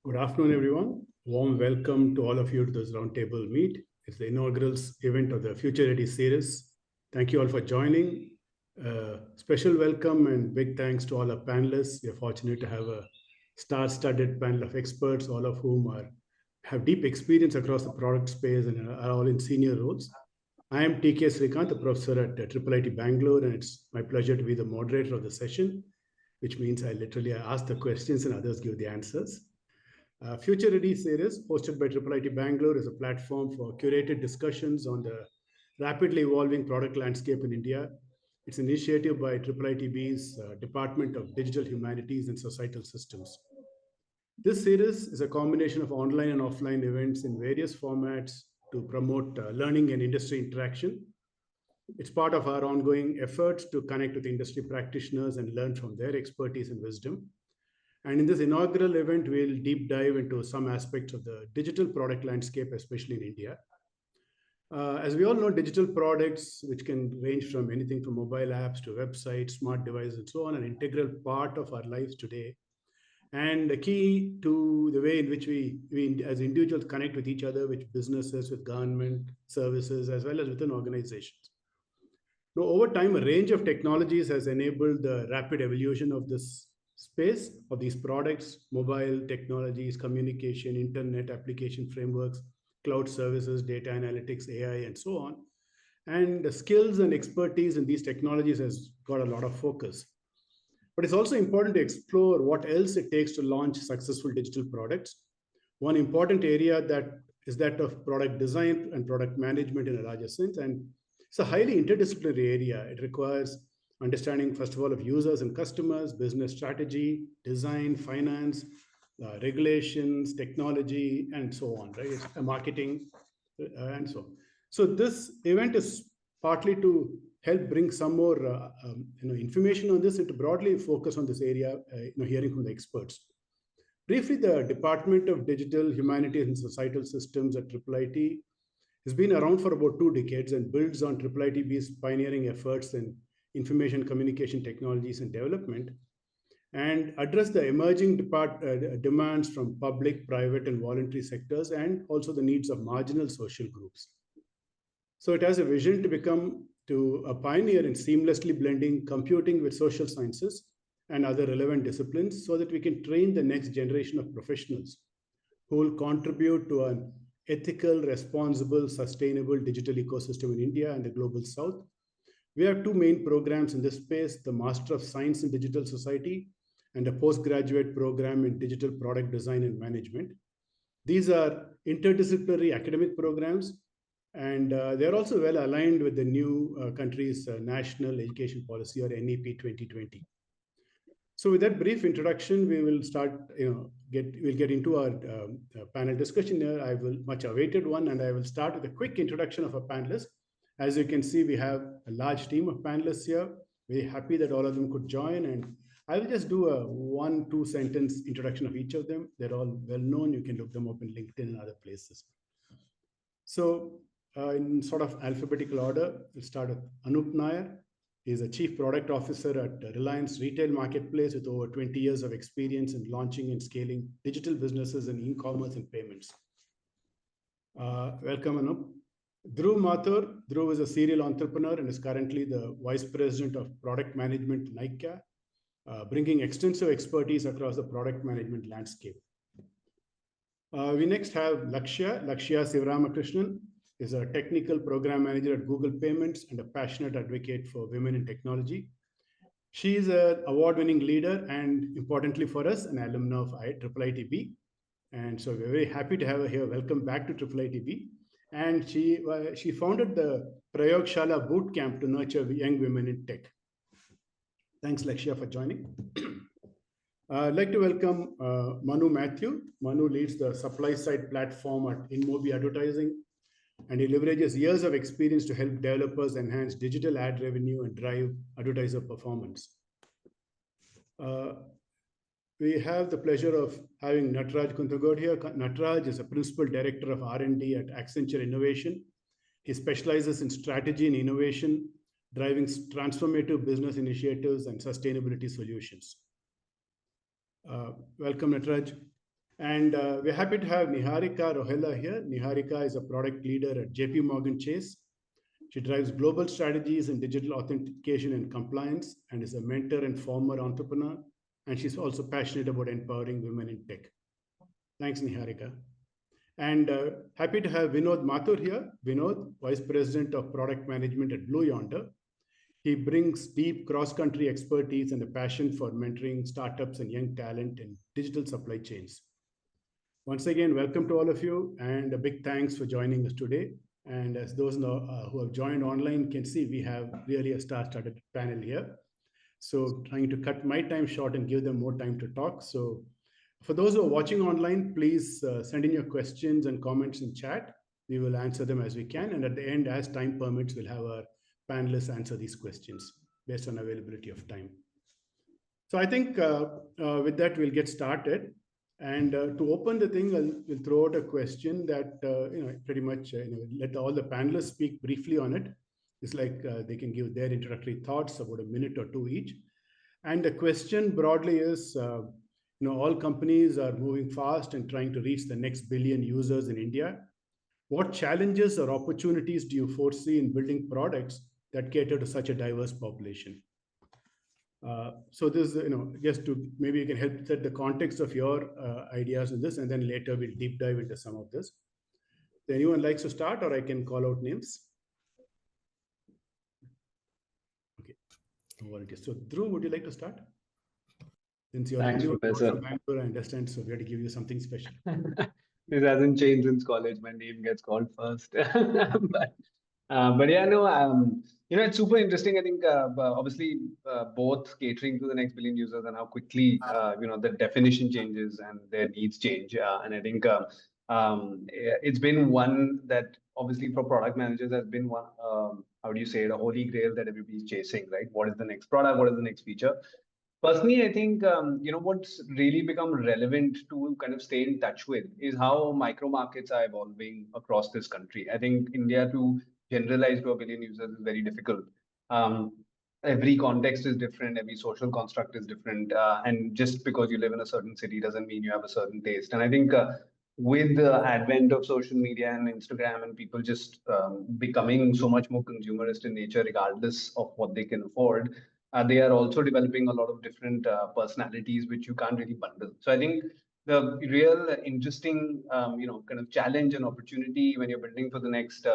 Good afternoon, everyone. Warm welcome to all of you to this roundtable meet. It's the inaugural event of the FutureReady series. Thank you all for joining. Special welcome and big thanks to all our panelists. We are fortunate to have a star-studded panel of experts, all of whom have deep experience across the product space and are all in senior roles. I am TK Srikanth, a professor at IIIT-Bangalore, and it's my pleasure to be the moderator of the session, which means I literally ask the questions and others give the answers. Future Ready series, hosted by IIIT Bangalore, is a platform for curated discussions on the rapidly evolving product landscape in India. It's an initiative by IIITB's Department of Digital Humanities and Societal Systems. This series is a combination of online and offline events in various formats to promote learning and industry interaction. It's part of our ongoing efforts to connect with industry practitioners and learn from their expertise and wisdom. And in this inaugural event, we'll deep dive into some aspects of the digital product landscape, especially in India. As we all know, digital products, which can range from anything from mobile apps to websites, smart devices, and so on, are an integral part of our lives today. And the key to the way in which we as individuals connect with each other, with businesses, with government services, as well as within organizations. Now, over time, a range of technologies has enabled the rapid evolution of this space of these products: mobile technologies, communication, internet application frameworks, cloud services, data analytics, AI, and so on. And the skills and expertise in these technologies has got a lot of focus. But it's also important to explore what else it takes to launch successful digital products. One important area that is that of product design and product management in a larger sense. And it's a highly interdisciplinary area. It requires understanding, first of all, of users and customers, business strategy, design, finance, regulations, technology, and so on, right? It's marketing and so on. So this event is partly to help bring some more information on this and to broadly focus on this area, hearing from the experts. Briefly, the Department of Digital Humanities and Societal Systems at IIIT has been around for about 2 decades and builds on IIITB's pioneering efforts in information communication technologies and development, and address the emerging demands from public, private, and voluntary sectors, and also the needs of marginal social groups. So it has a vision to become a pioneer in seamlessly blending computing with social sciences and other relevant disciplines so that we can train the next generation of professionals who will contribute to an ethical, responsible, sustainable digital ecosystem in India and the global South. We have 2 main programs in this space: the Master of Science in Digital Society and a postgraduate program in Digital Product Design and Management. These are interdisciplinary academic programs, and they're also well aligned with the new country's National Education Policy, or NEP 2020. So with that brief introduction, we will start, we'll get into our panel discussion here. I will much awaited one, and I will start with a quick introduction of our panelists. As you can see, we have a large team of panelists here. Very happy that all of them could join, and I will just do a 1-2 sentence introduction of each of them. They're all well known. You can look them up in LinkedIn and other places. So in sort of alphabetical order, we'll start with Anup Nair. He is a Chief Product Officer at Reliance Retail Marketplace with over 20 years of experience in launching and scaling digital businesses in e-commerce and payments. Welcome, Anup. Dhruv Mathur. Dhruv is a serial entrepreneur and is currently the Vice President of Product Management in IKEA, bringing extensive expertise across the product management landscape. We next have Lakshya Sivaramakrishnan. Is a technical program manager at Google Payments and a passionate advocate for women in technology. She is an award-winning leader and, importantly for us, an alumna of IIITB. And so we're very happy to have her here. Welcome back to IIITB. And she founded the Prayogshala Boot Camp to nurture young women in tech. Thanks, Lakshya, for joining. I'd like to welcome Manu Matthew. Manu leads the supply side platform at InMobi Advertising, and he leverages years of experience to help developers enhance digital ad revenue and drive advertiser performance. We have the pleasure of having Nataraj Kuntagod here. Nataraj is a Principal Director of R&D at Accenture Innovation. He specializes in strategy and innovation, driving transformative business initiatives and sustainability solutions. Welcome, Nataraj. And we're happy to have Niharika Rohela here. Niharika is a product leader at JP Morgan Chase. She drives global strategies in digital authentication and compliance and is a mentor and former entrepreneur. And she's also passionate about empowering women in tech. Thanks, Niharika. And happy to have Vinod Mathur here. Vinod, Vice President of Product Management at Blue Yonder. He brings deep cross-country expertise and a passion for mentoring startups and young talent in digital supply chains. Once again, welcome to all of you, and a big thanks for joining us today. And as those who have joined online can see, we have really a star-studded panel here. So trying to cut my time short and give them more time to talk. So for those who are watching online, please send in your questions and comments in chat. We will answer them as we can. And at the end, as time permits, we'll have our panelists answer these questions based on availability of time. So I think with that, we'll get started. And to open the thing, we'll throw out a question that, pretty much let all the panelists speak briefly on it. It's like they can give their introductory thoughts, about a minute or two each. And the question broadly is, all companies are moving fast and trying to reach the next billion users in India. What challenges or opportunities do you foresee in building products that cater to such a diverse population? So this, just to maybe you can help set the context of your ideas in this, and then later we'll deep dive into some of this. So anyone likes to start, or I can call out names? Okay, no worries. So Dhruv, would you like to start? Since you're Thanks, the only Professor. one from Bangalore, I understand, so we have to give you something special. This hasn't changed since college. My name gets called first. But yeah, no, it's super interesting. I think obviously both catering to the next billion users and how quickly the definition changes and their needs change. And I think it's been one that obviously for product managers has been one. How do you say it? A holy grail that everybody's chasing, right? What is the next product? What is the next feature? Personally, I think what's really become relevant to kind of stay in touch with is how micro markets are evolving across this country. I think India to generalize to a billion users is very difficult. Um, every context is different, every social construct is different, and just because you live in a certain city doesn't mean you have a certain taste. And I think with the advent of social media and Instagram and people just becoming so much more consumerist in nature, regardless of what they can afford, they are also developing a lot of different personalities which you can't really bundle. So I think the real interesting, kind of challenge and opportunity when you're building for the next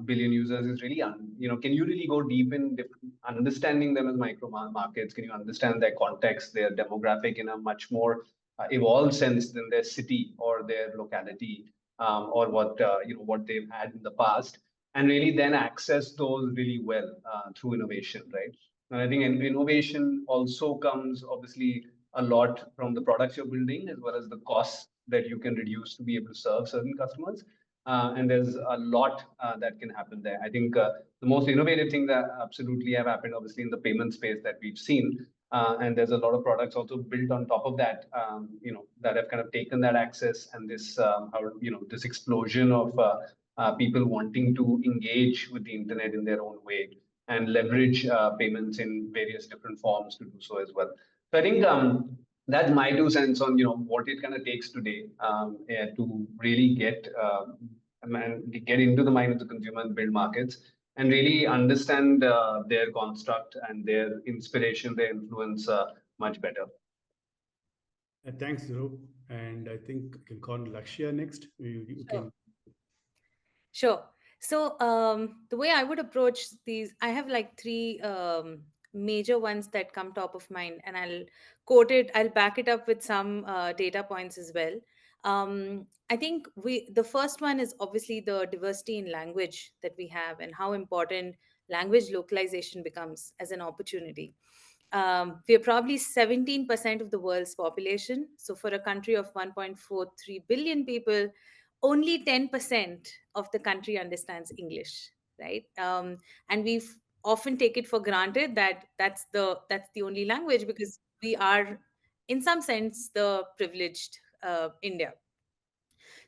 billion users is really, can you really go deep in understanding them as micro markets? Can you understand their context, their demographic in a much more evolved sense than their city or their locality, or what they've had in the past, and really then access those really well through innovation, right? And I think innovation also comes obviously a lot from the products you're building as well as the costs that you can reduce to be able to serve certain customers. And there's a lot that can happen there. I think the most innovative thing that absolutely have happened, obviously, in the payment space that we've seen, and there's a lot of products also built on top of that, that have kind of taken that access and this, this explosion of people wanting to engage with the internet in their own way and leverage payments in various different forms to do so as well. So I think that's my 2 cents on what it kind of takes today to really get into the mind of the consumer and build markets and really understand their construct and their inspiration, their influence much better. Thanks, Dhruv. And I think I can call Lakshya next. You can. Sure. So the way I would approach these, I have like three major ones that come top of mind, and I'll back it up with some data points as well. I think the first one is obviously the diversity in language that we have and how important language localization becomes as an opportunity. We're probably 17% of the world's population. So for a country of 1.43 billion people, only 10% of the country understands English, right? And we've often take it for granted that that's the only language because we are, in some sense, the privileged India.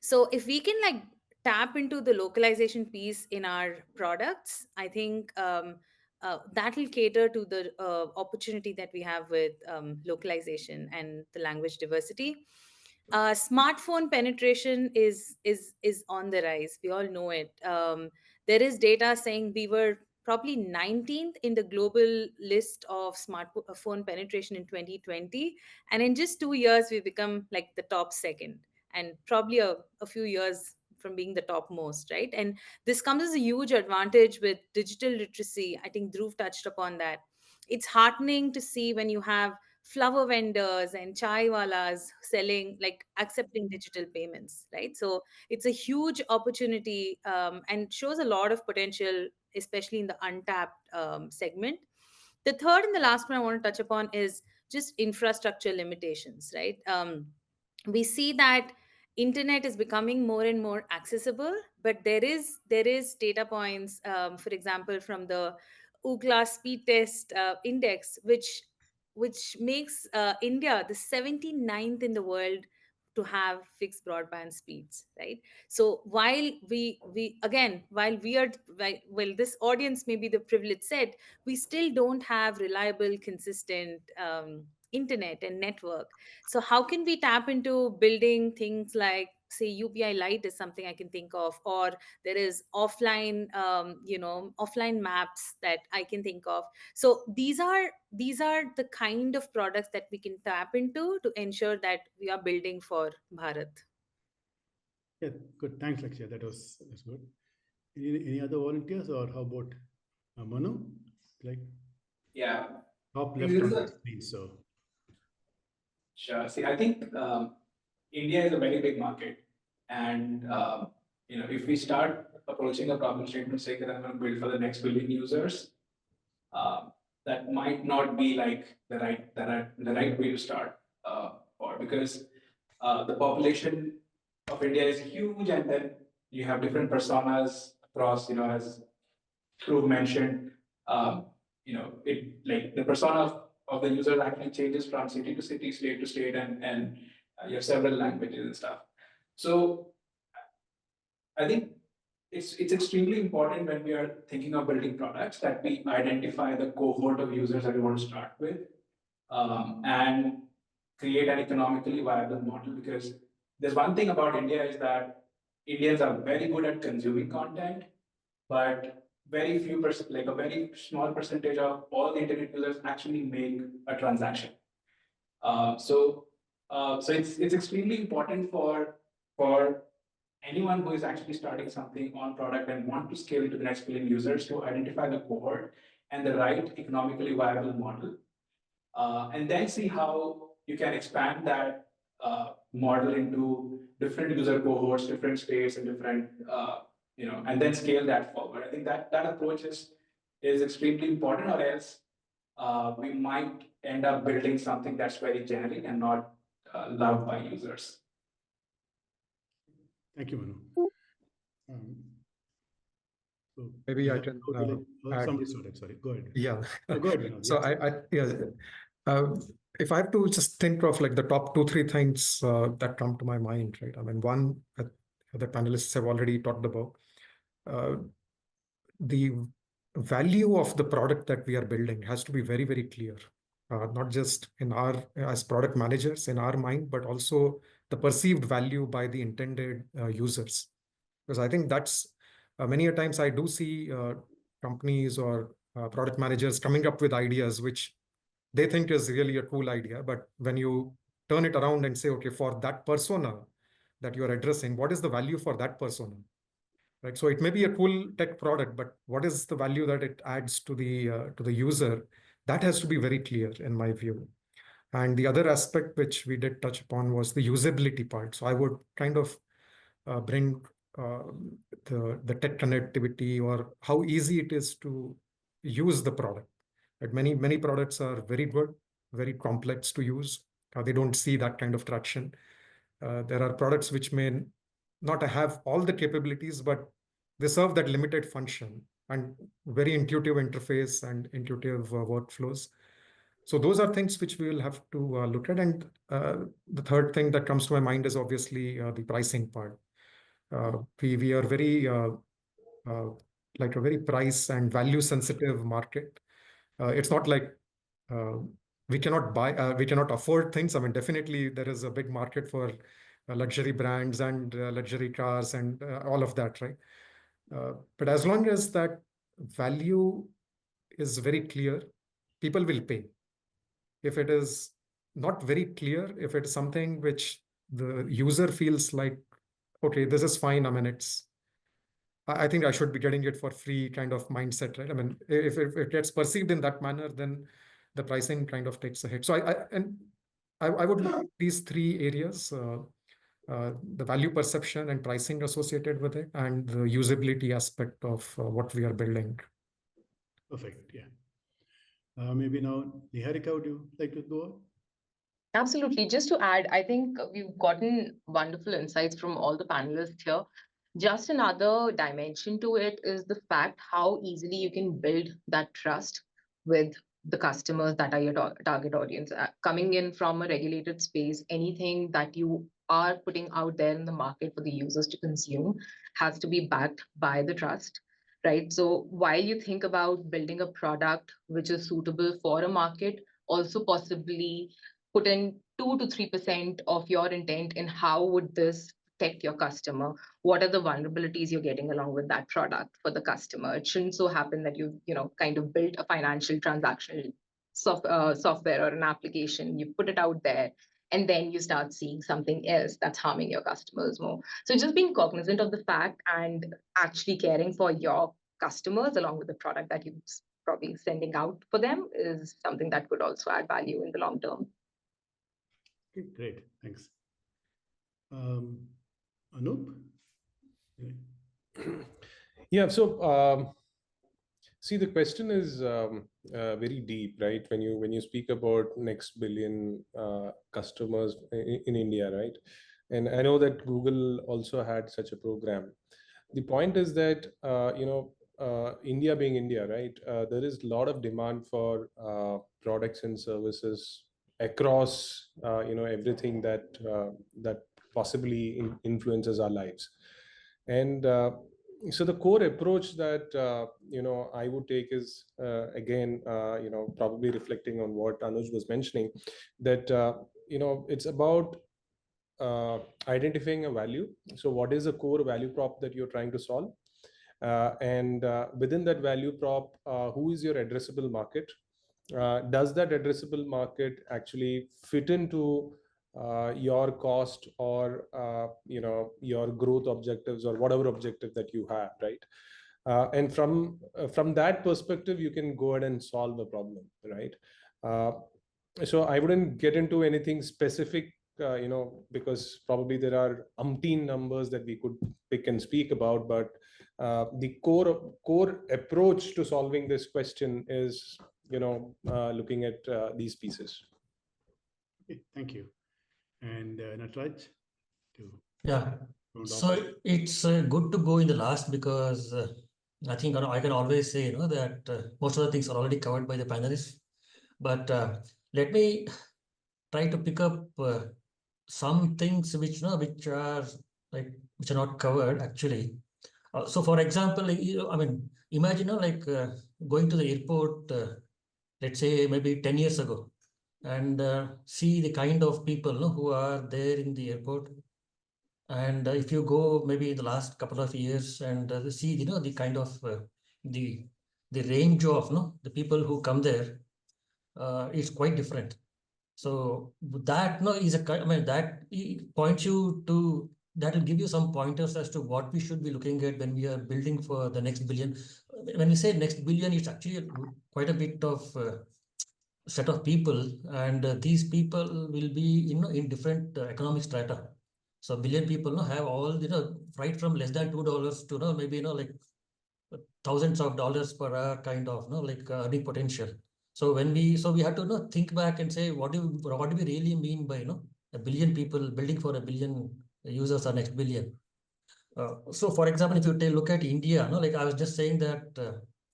So if we can like tap into the localization piece in our products, I think that will cater to the opportunity that we have with localization and the language diversity. Smartphone penetration is on the rise. We all know it. There is data saying we were probably 19th in the global list of smartphone penetration in 2020, and in just 2 years we become like the top second, and probably a few years from being the top most, right? And this comes as a huge advantage with digital literacy. I think Dhruv touched upon that. It's heartening to see when you have flower vendors and chai walas selling, like accepting digital payments, right? So it's a huge opportunity, and shows a lot of potential, especially in the untapped segment. The third and the last one I want to touch upon is just infrastructure limitations, right? We see that internet is becoming more and more accessible, but there is data points, for example, from the UCLA speed test index, which makes India the 79th in the world to have fixed broadband speeds, right? So while we again, while this audience may be the privileged set, we still don't have reliable, consistent internet and network. So how can we tap into building things like, say, UPI Lite is something I can think of, or there is offline, offline maps that I can think of. So these are the kind of products that we can tap into to ensure that we are building for Bharat. Yeah, good. Thanks, Lakshya. That's good. Any other volunteers, or how about Manu? Like Yeah, top I think left this on is the a screen. So sure. See, I think India is a very big market, and if we start approaching a problem statement saying that I'm going to build for the next billion users, uh, that might not be like the right way to start, for because the population of India is huge, and then you have different personas across, as Dhruv mentioned, it like the persona of the user actually changes from city to city, state to state, and you have several languages and stuff. So I think it's extremely important when we are thinking of building products that we identify the cohort of users that we want to start with, and create an economically viable model. Because there's one thing about India is that Indians are very good at consuming content, but very few percent, like a very small percentage of all the internet users actually make a transaction. So it's extremely important for anyone who is actually starting something on product and want to scale to the next billion users to identify the cohort and the right economically viable model, and then see how you can expand that model into different user cohorts, different states, and different, and then scale that forward. I think that approach is extremely important, or else we might end up building something that's very generic and not loved by users. thank you, Manu. Um, so Maybe I yeah, can oh, add. somebody started. Sorry, go ahead. Yeah. Go ahead, Vinod. So Yes. yeah. If I have to just think of like the top 2-3 things that come to my mind, right? I mean, one that the panelists have already talked about, uh, the value of the product that we are building has to be very, very clear. Not just as product managers in our mind, but also the perceived value by the intended users. Because I think that's many a times I do see companies or product managers coming up with ideas which they think is really a cool idea. But when you turn it around and say, okay, for that persona that you're addressing, what is the value for that persona? Right. So it may be a cool tech product, but what is the value that it adds to the user? That has to be very clear in my view. And the other aspect which we did touch upon was the usability part. So I would kind of bring uh, the tech connectivity or how easy it is to use the product. But many products are very good, very complex to use. They don't see that kind of traction. There are products which may not have all the capabilities, but they serve that limited function and very intuitive interface and intuitive workflows. So those are things which we will have to look at. And the third thing that comes to my mind is obviously the pricing part. We are very uh, a very price and value sensitive market. It's not like we cannot buy, we cannot afford things. I mean, definitely there is a big market for luxury brands and luxury cars and all of that, right? But as long as that value is very clear, people will pay. If it is not very clear, if it's something which the user feels like, okay, this is fine. I mean, I think I should be getting it for free kind of mindset, right? I mean, if it gets perceived in that manner, then the pricing kind of takes a hit. So I would look at these three areas, the value perception and pricing associated with it, and the usability aspect of what we are building. Perfect. Yeah. Maybe now, Niharika, would you like to go on? Absolutely. Just to add, I think we've gotten wonderful insights from all the panelists here. Just another dimension to it is the fact how easily you can build that trust with the customers that are your target audience. Coming in from a regulated space, anything that you are putting out there in the market for the users to consume has to be backed by the trust, right? So while you think about building a product which is suitable for a market, also possibly put in 2 to 3% of your intent in how would this protect your customer, what are the vulnerabilities you're getting along with that product for the customer. It shouldn't so happen that you've kind of built a financial transactional software or an application, you put it out there, and then you start seeing something else that's harming your customers more. So just being cognizant of the fact and actually caring for your customers along with the product that you're probably sending out for them is something that could also add value in the long term. Okay, great. Thanks. Anup? Yeah, so see, the question is very deep, right? When you speak about next billion customers in India, right? And I know that Google also had such a program. The point is that India being India, right? There is a lot of demand for products and services across everything that possibly influences our lives. And so the core approach that I would take is again probably reflecting on what Anuj was mentioning, that it's about identifying a value. So what is the core value prop that you're trying to solve? And within that value prop, who is your addressable market? Does that addressable market actually fit into your cost or your growth objectives or whatever objective that you have, right? And from that perspective, you can go ahead and solve the problem, right? So I wouldn't get into anything specific, because probably there are umpteen numbers that we could pick and speak about, but the core approach to solving this question is looking at these pieces. Okay, thank you. And Nataraj? Yeah. So it's good to go in the last because I think I can always say that most of the things are already covered by the panelists. But let me try to pick up some things which are not covered actually. So for example, I mean, imagine going to the airport, let's say maybe 10 years ago, and see the kind of people who are there in the airport. And if you go maybe in the last couple of years and see the kind of the range of the people who come there, is quite different. So that is that points you to, that will give you some pointers as to what we should be looking at when we are building for the next billion. When we say next billion, it's actually quite a bit of set of people, and these people will be in different economic strata. So billion people have all right from less than $2 to maybe like thousands of dollars per hour kind of earning potential. So we have to think back and say what do we really mean by a billion people, building for a billion users or next billion. So for example, if you look at India, like I was just saying that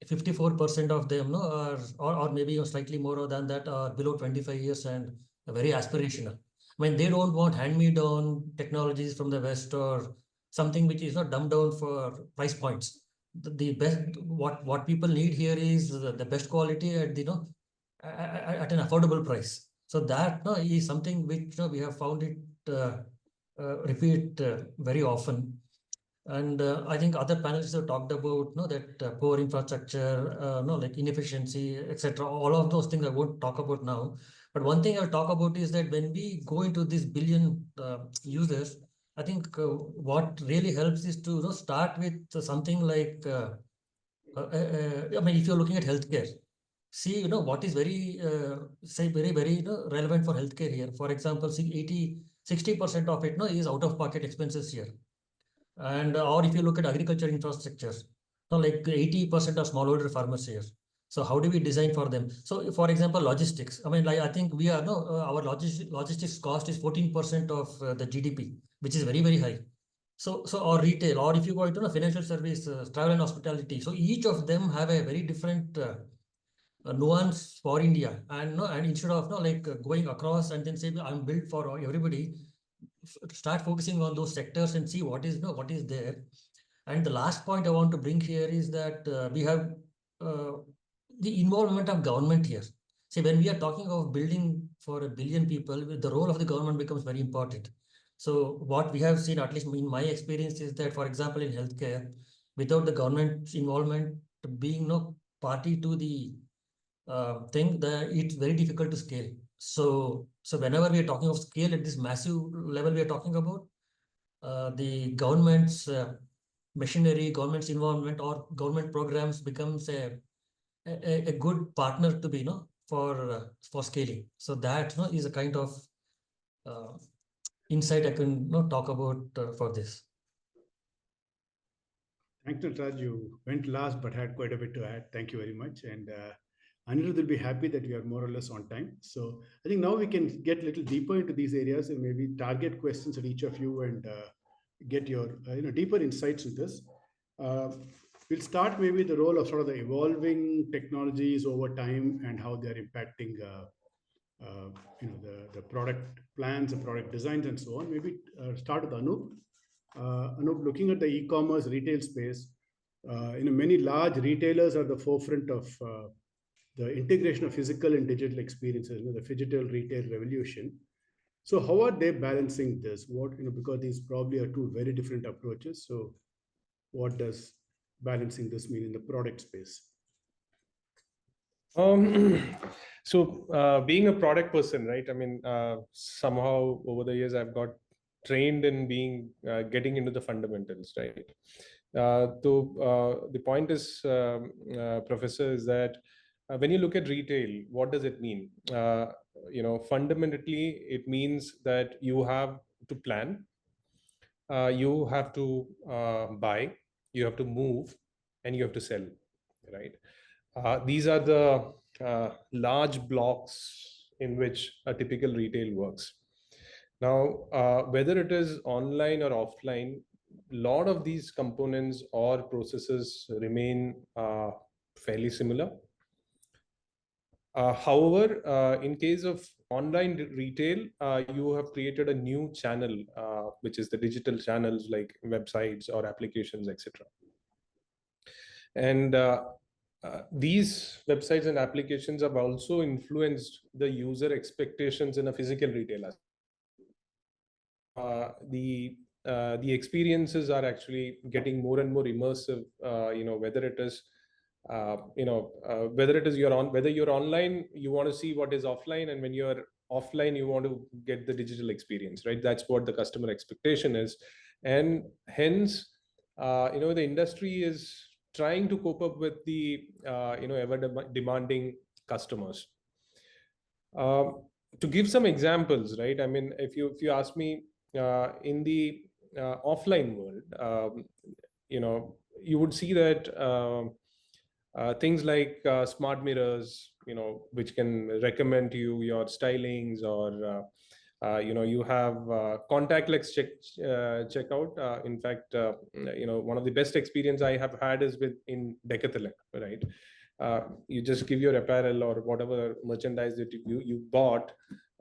54% of them are, or maybe slightly more than that, are below 25 years and very aspirational. I mean, they don't want hand-me-down technologies from the West or something which is not dumbed down for price points. The best, what people need here is the best quality at at an affordable price. So that is something which we have found it repeat very often. And I think other panelists have talked about that poor infrastructure, like inefficiency, etc. All of those things I won't talk about now. But one thing I'll talk about is that when we go into this billion users, I think what really helps is to start with something like, I mean, if you're looking at healthcare, see, what is very, say, very relevant for healthcare here. For example, see, 60% of it is out-of-pocket expenses here. And or if you look at agriculture infrastructure, like 80% of smallholder farmers here. So how do we design for them? So for example, logistics. I mean, like I think we are our logistics cost is 14% of the GDP, which is very, very high. So or retail, or if you go into financial service, travel and hospitality. So each of them have a very different nuance for India, and and instead of going across and then say I'm built for everybody, start focusing on those sectors and see what is what is there. And the last point I want to bring here is that we have the involvement of government here. See, when we are talking of building for a billion people, the role of the government becomes very important. So what we have seen, at least in my experience, is that, for example, in healthcare, without the government involvement being no party to the thing, that it's very difficult to scale. So whenever we are talking of scale at this massive level we are talking about, the government's machinery, government's involvement, or government programs becomes a good partner to be for scaling. So that is a kind of insight I can talk about for this. Thanks, Nataraj. You went last but had quite a bit to add. Thank you very much. And Anirudh will be happy that we are more or less on time. So I think now we can get a little deeper into these areas and maybe target questions at each of you and get your deeper insights in this. We'll start maybe the role of sort of the evolving technologies over time and how they're impacting the product plans and product designs and so on. Maybe start with Anup. Anup, looking at the e-commerce retail space, many large retailers are at the forefront of the integration of physical and digital experiences, the phygital retail revolution. So how are they balancing this? Because these probably are two very different approaches. So what does balancing this mean in the product space? So being a product person, right? I mean, somehow over the years I've got trained in getting into the fundamentals, right? So the point is, Professor, is that when you look at retail, what does it mean? Fundamentally, it means that you have to plan, you have to buy, you have to move, and you have to sell, right? These are the large blocks in which a typical retail works. Now, whether it is online or offline, a lot of these components or processes remain fairly similar. However, in case of online retail, you have created a new channel, which is the digital channels like websites or applications, etc. And these websites and applications have also influenced the user expectations in a physical retailer. The experiences are actually getting more and more immersive. Whether it is whether you're online, you want to see what is offline, and when you're offline, you want to get the digital experience, right? That's what the customer expectation is, and hence, the industry is trying to cope up with the ever demanding customers. To give some examples, right? I mean, if you ask me, in the offline world, you would see that things like smart mirrors, which can recommend to you your stylings, or you have contactless checkout. In fact, one of the best experience I have had is in Decathlon, right? You just give your apparel or whatever merchandise that you bought.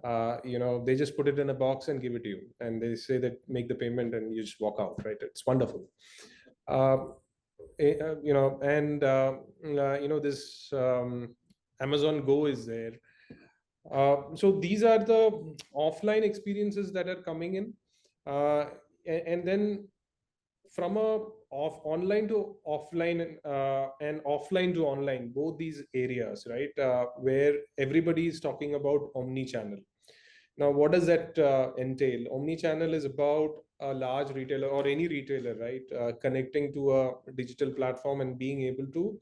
They just put it in a box and give it to you, and they say that make the payment and you just walk out, right? It's wonderful. This Amazon Go is there. So these are the offline experiences that are coming in, and then from online to offline, and offline to online, both these areas, right, where everybody is talking about omni-channel. Now, what does that entail? Omni-channel is about a large retailer or any retailer, right, connecting to a digital platform and being able to,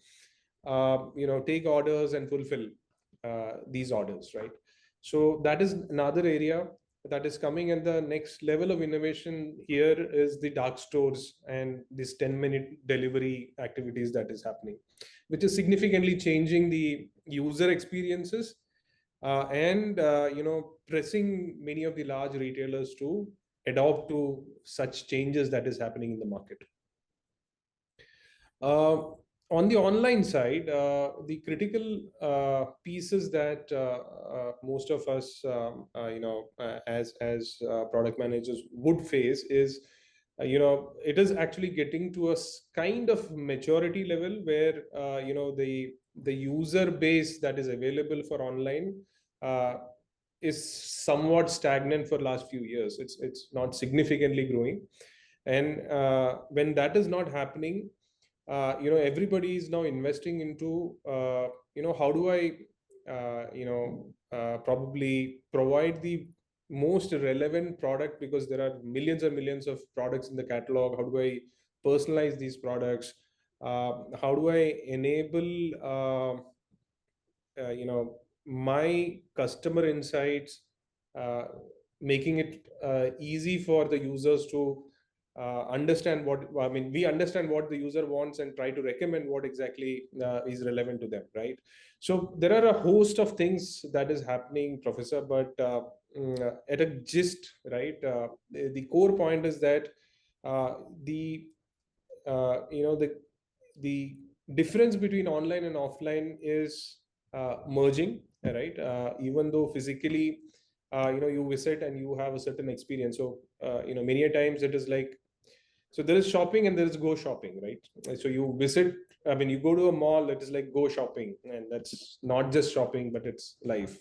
take orders and fulfill these orders, right? So that is another area that is coming, and the next level of innovation here is the dark stores and this 10-minute delivery activities that is happening, which is significantly changing the user experiences, and pressing many of the large retailers to adopt to such changes that is happening in the market. On the online side, the critical pieces that most of us, as product managers would face is, it is actually getting to a kind of maturity level where, the user base that is available for online is somewhat stagnant for last few years. It's not significantly growing, and when that is not happening, everybody is now investing into, how do I probably provide the most relevant product, because there are millions and millions of products in the catalog. How do I personalize these products? How do I enable my customer insights, making it easy for the users to understand we understand what the user wants and try to recommend what exactly is relevant to them, right? So there are a host of things that is happening, Professor, but at a gist, right, the core point is that the the difference between online and offline is merging, right? Even though physically, you visit and you have a certain experience. So, many a times it is like, so there is shopping and there is go shopping, right? So you visit, you go to a mall, it is like go shopping, and that's not just shopping, but it's life.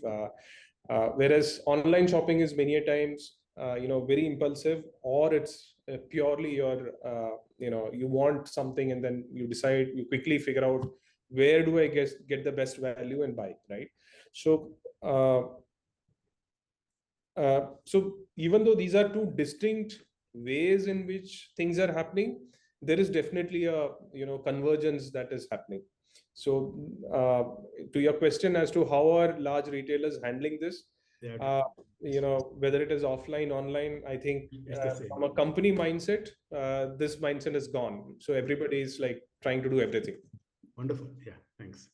Whereas online shopping is many a times, very impulsive, or it's purely your, you want something and then you decide, you quickly figure out where do I get the best value and buy, right? So, so even though these are two distinct ways in which things are happening, there is definitely a convergence that is happening. So to your question as to how are large retailers handling this, whether it is offline, online, I think from a company mindset, this mindset is gone. So everybody is like trying to do everything. Wonderful. Yeah, thanks.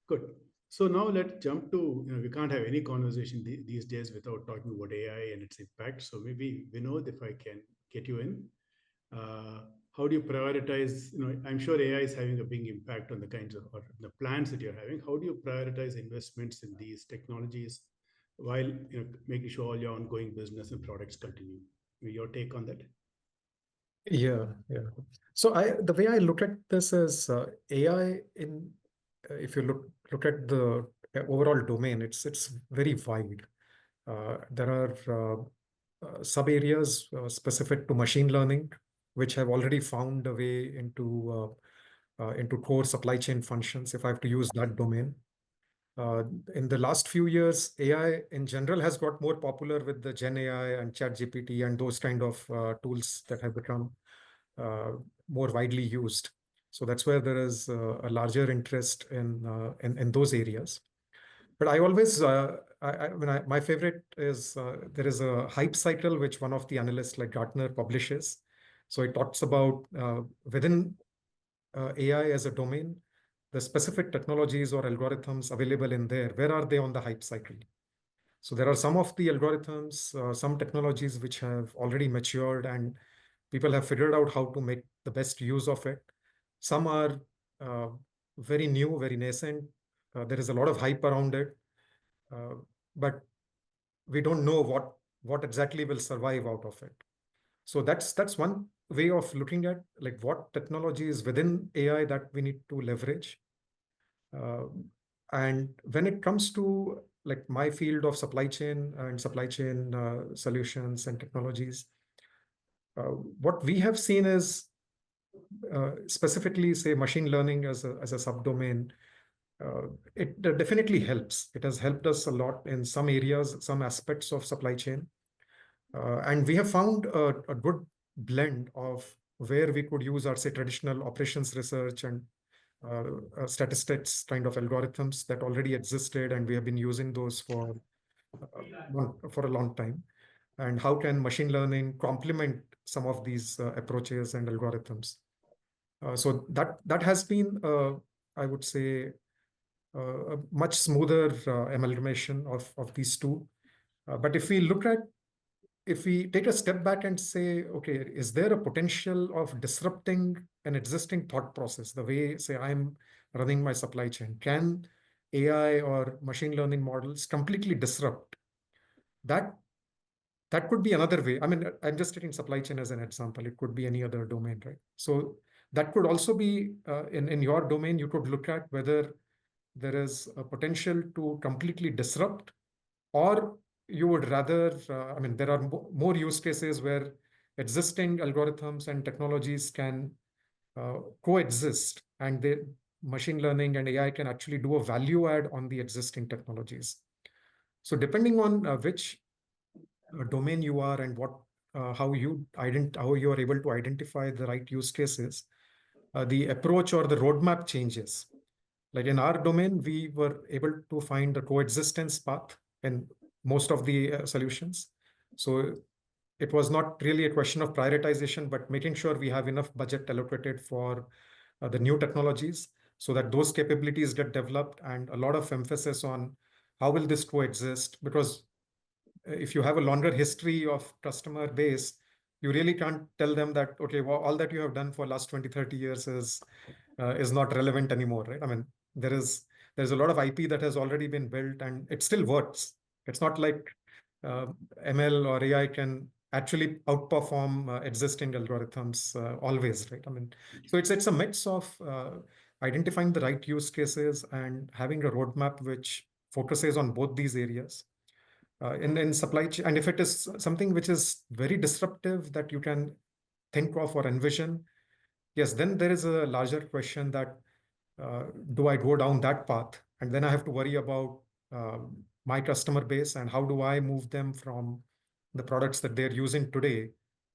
Good. So now let's jump to, we can't have any conversation these days without talking about AI and its impact. So maybe, Vinod, if I can get you in, how do you prioritize, I'm sure AI is having a big impact on the kinds of, or the plans that you're having. How do you prioritize investments in these technologies while making sure all your ongoing business and products continue? Your take on that? Yeah. So the way I look at this is AI if you look at the overall domain, it's very wide. There are sub areas specific to machine learning, which have already found a way into core supply chain functions, if I have to use that domain. In the last few years, AI in general has got more popular with the Gen AI and ChatGPT and those kind of tools that have become more widely used. So that's where there is a larger interest in those areas. But I always, my favorite is there is a hype cycle which one of the analysts like Gartner publishes. So it talks about within AI as a domain, the specific technologies or algorithms available in there, where are they on the hype cycle? So there are some of the algorithms, some technologies which have already matured and people have figured out how to make the best use of it. Some are very new, very nascent. There is a lot of hype around it, but we don't know what exactly will survive out of it. So that's one way of looking at like what technology is within AI that we need to leverage. And when it comes to like my field of supply chain and supply chain solutions and technologies, what we have seen is specifically say machine learning as a subdomain. It definitely helps. It has helped us a lot in some areas, some aspects of supply chain. And we have found a good blend of where we could use our, say, traditional operations research and statistics kind of algorithms that already existed, and we have been using those for a long time. And how can machine learning complement some of these approaches and algorithms? So that has been, I would say, a much smoother amalgamation of these two. But if we take a step back and say, okay, is there a potential of disrupting an existing thought process, the way, say, I'm running my supply chain? Can AI or machine learning models completely disrupt? That could be another way. I mean, I'm just taking supply chain as an example. It could be any other domain, right? So that could also be in your domain. You could look at whether there is a potential to completely disrupt, or you would rather, I mean, there are more use cases where existing algorithms and technologies can coexist, and machine learning and AI can actually do a value add on the existing technologies. So depending on which domain you are and how you are able to identify the right use cases, the approach or the roadmap changes. Like in our domain, we were able to find the coexistence path in most of the solutions. So it was not really a question of prioritization, but making sure we have enough budget allocated for the new technologies so that those capabilities get developed, and a lot of emphasis on how will this coexist. Because if you have a longer history of customer base, you really can't tell them that, okay, well, all that you have done for last 20, 30 years is not relevant anymore, right? I mean, there's a lot of IP that has already been built and it still works. It's not like ML or AI can actually outperform existing algorithms always, right? I mean, so it's a mix of identifying the right use cases and having a roadmap which focuses on both these areas. In supply chain, and if it is something which is very disruptive that you can think of or envision, yes, then there is a larger question that do I go down that path? And then I have to worry about my customer base and how do I move them from the products that they're using today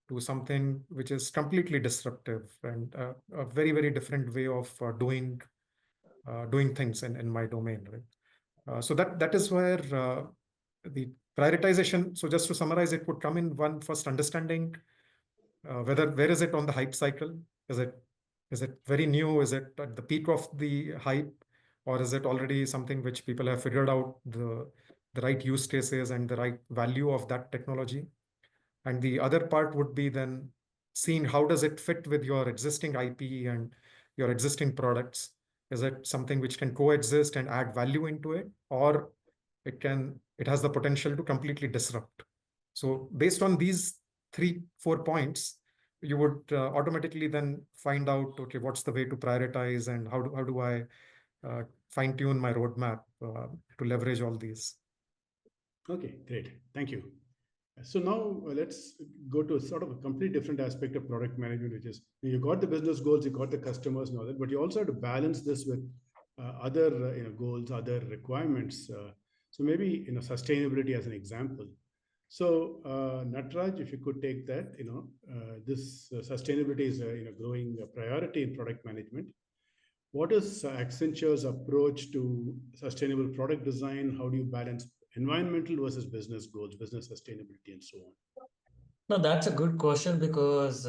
to something which is completely disruptive and a very, very different way of doing things in my domain, right? So that is where the prioritization. So just to summarize, it would come in one, first understanding where is it on the hype cycle? Is it very new? Is it at the peak of the hype, or is it already something which people have figured out the right use cases and the right value of that technology? And the other part would be then seeing how does it fit with your existing IP and your existing products? Is it something which can coexist and add value into it, or it has the potential to completely disrupt? So based on these 3-4 points, you would automatically then find out, okay, what's the way to prioritize and how do I fine tune my roadmap to leverage all these. Okay, great. Thank you. So now let's go to sort of a completely different aspect of product management, which is you got the business goals, you got the customers and all that, but you also have to balance this with other goals, other requirements. So maybe sustainability as an example. So Natraj, if you could take that, this sustainability is a growing priority in product management. What is Accenture's approach to sustainable product design? How do you balance environmental versus business goals, business sustainability, and so on? No, that's a good question, because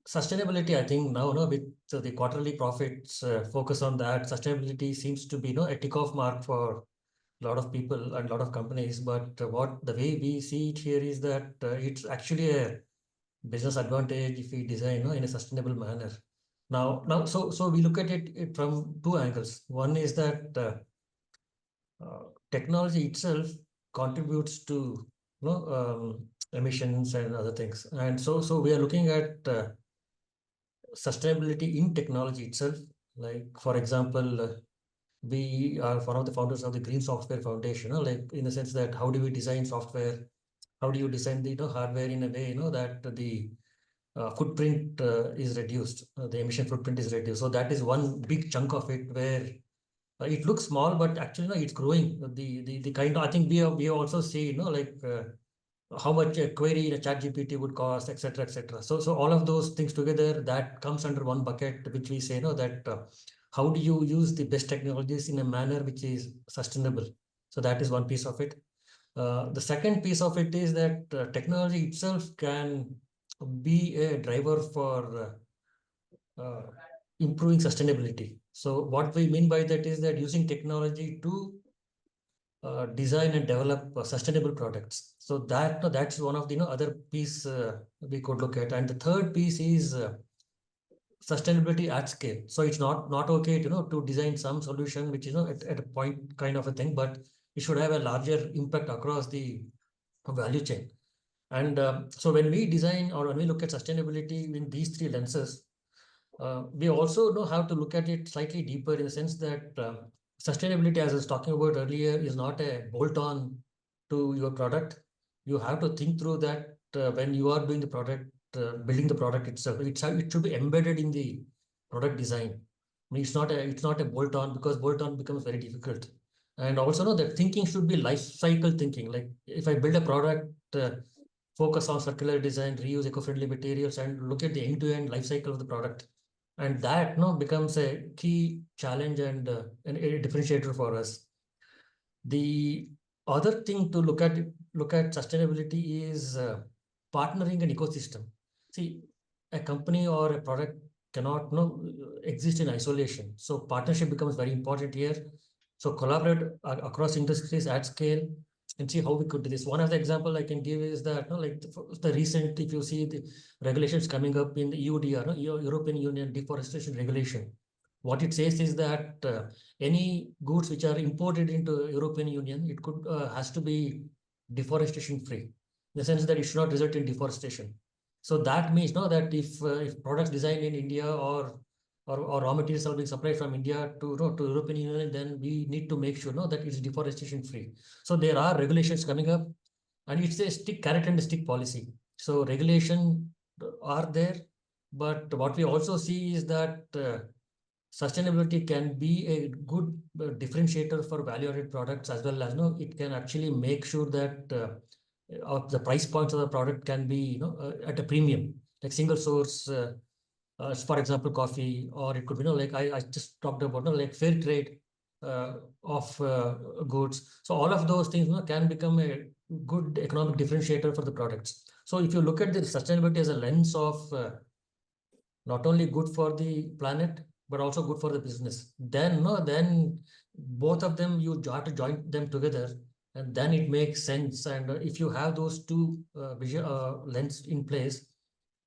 sustainability, I think now, with the quarterly profits focus on that, sustainability seems to be a tick-off mark for a lot of people and a lot of companies. But the way we see it here is that it's actually a business advantage if we design in a sustainable manner. Now, so we look at it from two angles. One is that technology itself contributes to emissions and other things, and so we are looking at sustainability in technology itself. Like, for example, we are one of the founders of the Green Software Foundation, like in the sense that how do we design software? How do you design the hardware in a way that the footprint is reduced, the emission footprint is reduced. So that is one big chunk of it where it looks small, but actually it's growing. The kind of, I think we also see like how much a query in a chat GPT would cost, etc., etc. So all of those things together, that comes under one bucket, which we say that how do you use the best technologies in a manner which is sustainable. So that is one piece of it. The second piece of it is that technology itself can be a driver for improving sustainability. So what we mean by that is that using technology to design and develop sustainable products. So that's one of the other piece we could look at. And the third piece is sustainability at scale. So it's not okay to design some solution which is at a point kind of a thing, but it should have a larger impact across the value chain. And so when we design or when we look at sustainability in these three lenses, we also know how to look at it slightly deeper in the sense that sustainability, as I was talking about earlier, is not a bolt-on to your product. You have to think through that when you are doing the product, building the product itself. It should be embedded in the product design. I mean, it's not a bolt-on, because bolt-on becomes very difficult. And also know that thinking should be life cycle thinking. Like if I build a product, focus on circular design, reuse eco-friendly materials, and look at the end-to-end life cycle of the product. And that becomes a key challenge and a differentiator for us. The other thing to look at sustainability is partnering an ecosystem. See, a company or a product cannot exist in isolation. So partnership becomes very important here. So collaborate across industries at scale and see how we could do this. One of the example I can give is that like the recent, if you see the regulations coming up in the EUDR, European Union Deforestation Regulation, what it says is that any goods which are imported into European Union, it could has to be deforestation free, in the sense that it should not result in deforestation. So that means that if products designed in India or raw materials are being supplied from India to European Union, then we need to make sure that it's deforestation free. So there are regulations coming up, and it's a carrot and stick policy. So regulation are there, but what we also see is that sustainability can be a good differentiator for value-added products, as well as it can actually make sure that the price points of the product can be at a premium, like single source. For example, coffee, or it could be like I just talked about like fair trade of goods. So all of those things can become a good economic differentiator for the products. So if you look at the sustainability as a lens of not only good for the planet but also good for the business, then both of them, you have to join them together, and then it makes sense. And if you have those two lens in place,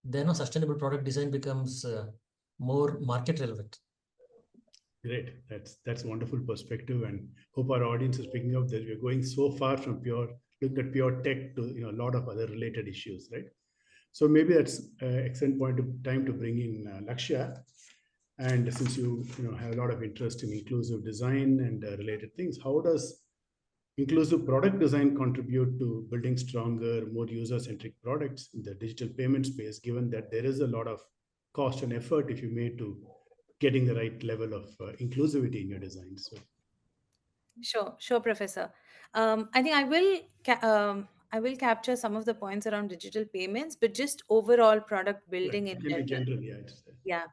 then a sustainable product design becomes more market relevant. Great. That's a wonderful perspective, and hope our audience is picking up that we're going so far from looked at pure tech to a lot of other related issues, right? So maybe that's an excellent point of time to bring in Lakshya. And since you have a lot of interest in inclusive design and related things, how does inclusive product design contribute to building stronger, more user-centric products in the digital payment space, given that there is a lot of cost and effort if you made to getting the right level of inclusivity in your design? So, Sure, Professor. I think I will capture some of the points around digital payments, but just overall product building in it can be general. general, yeah. It's, Yeah.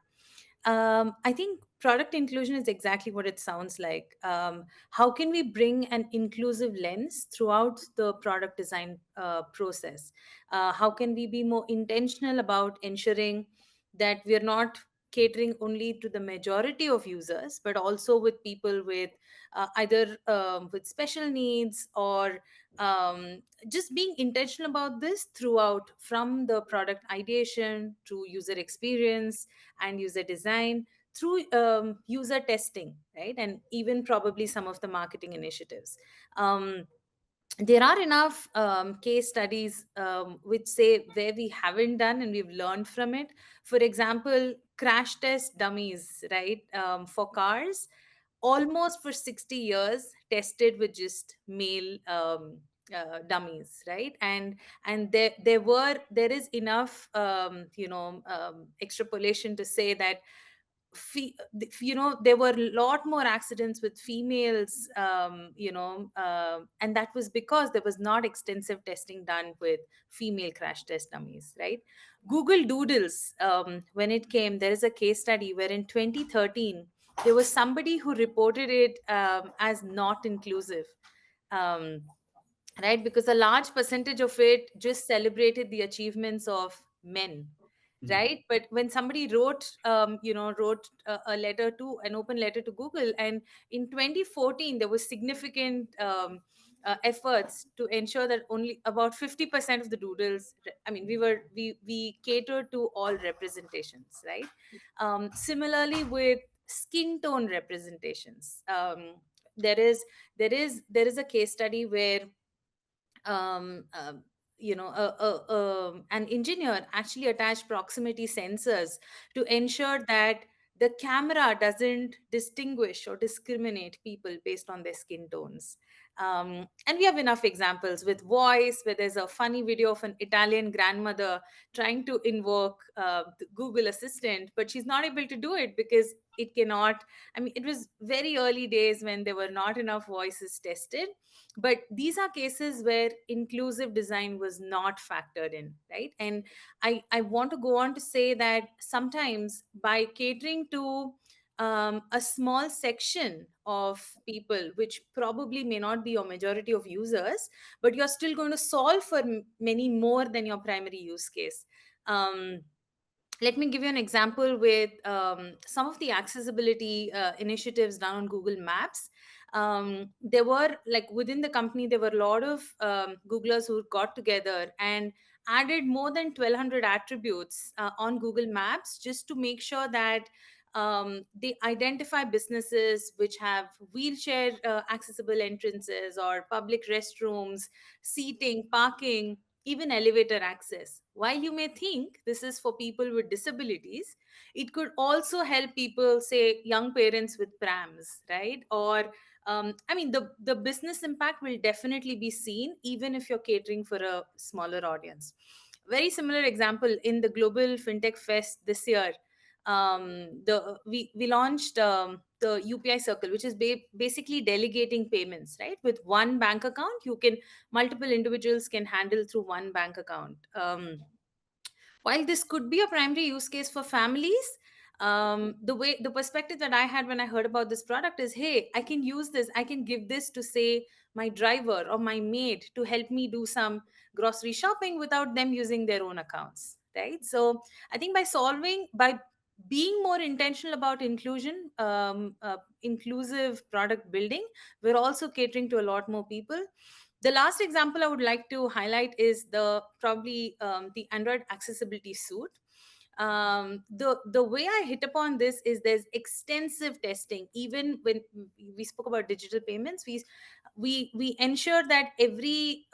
I think product inclusion is exactly what it sounds like. How can we bring an inclusive lens throughout the product design process? How can we be more intentional about ensuring that we're not catering only to the majority of users, but also with people with either with special needs, or just being intentional about this throughout, from the product ideation to user experience and user design, through user testing, right? And even probably some of the marketing initiatives. There are enough case studies which say where we haven't done and we've learned from it. For example, crash test dummies, right? For cars, almost for 60 years tested with just male dummies, right? And there is enough extrapolation to say that there were a lot more accidents with females, and that was because there was not extensive testing done with female crash test dummies, right? Google Doodles, when it came, there is a case study where in 2013 there was somebody who reported it as not inclusive, um, right? Because a large percentage of it just celebrated the achievements of men, right? But when somebody wrote a letter to an open letter to Google, and in 2014 there was significant efforts to ensure that only about 50% of the doodles, I mean, we catered to all representations, right? Similarly with skin tone representations, there is there is a case study where um, um, an engineer actually attached proximity sensors to ensure that the camera doesn't distinguish or discriminate people based on their skin tones. And we have enough examples with voice, where there's a funny video of an Italian grandmother trying to invoke the Google Assistant, but she's not able to do it because it cannot. I mean, it was very early days when there were not enough voices tested, but these are cases where inclusive design was not factored in, right? And I want to go on to say that sometimes by catering to a small section of people, which probably may not be your majority of users, but you're still going to solve for many more than your primary use case. Let me give you an example with some of the accessibility initiatives done on Google Maps. There were, like, within the company, there were a lot of Googlers who got together and added more than 1,200 attributes on Google Maps just to make sure that they identify businesses which have wheelchair accessible entrances or public restrooms, seating, parking, even elevator access. While you may think this is for people with disabilities, it could also help people, say, young parents with prams, right? Or I mean, the business impact will definitely be seen even if you're catering for a smaller audience. Very similar example in the Global FinTech Fest this year. We launched the UPI Circle, which is basically delegating payments, right? With one bank account, multiple individuals can handle through one bank account. While this could be a primary use case for families, the perspective that I had when I heard about this product is, hey, I can use this, I can give this to, say, my driver or my maid to help me do some grocery shopping without them using their own accounts, right? So I think by being more intentional about inclusive product building, we're also catering to a lot more people. The last example I would like to highlight is the Android accessibility suite. The way I hit upon this is there's extensive testing. Even when we spoke about digital payments, we ensure that every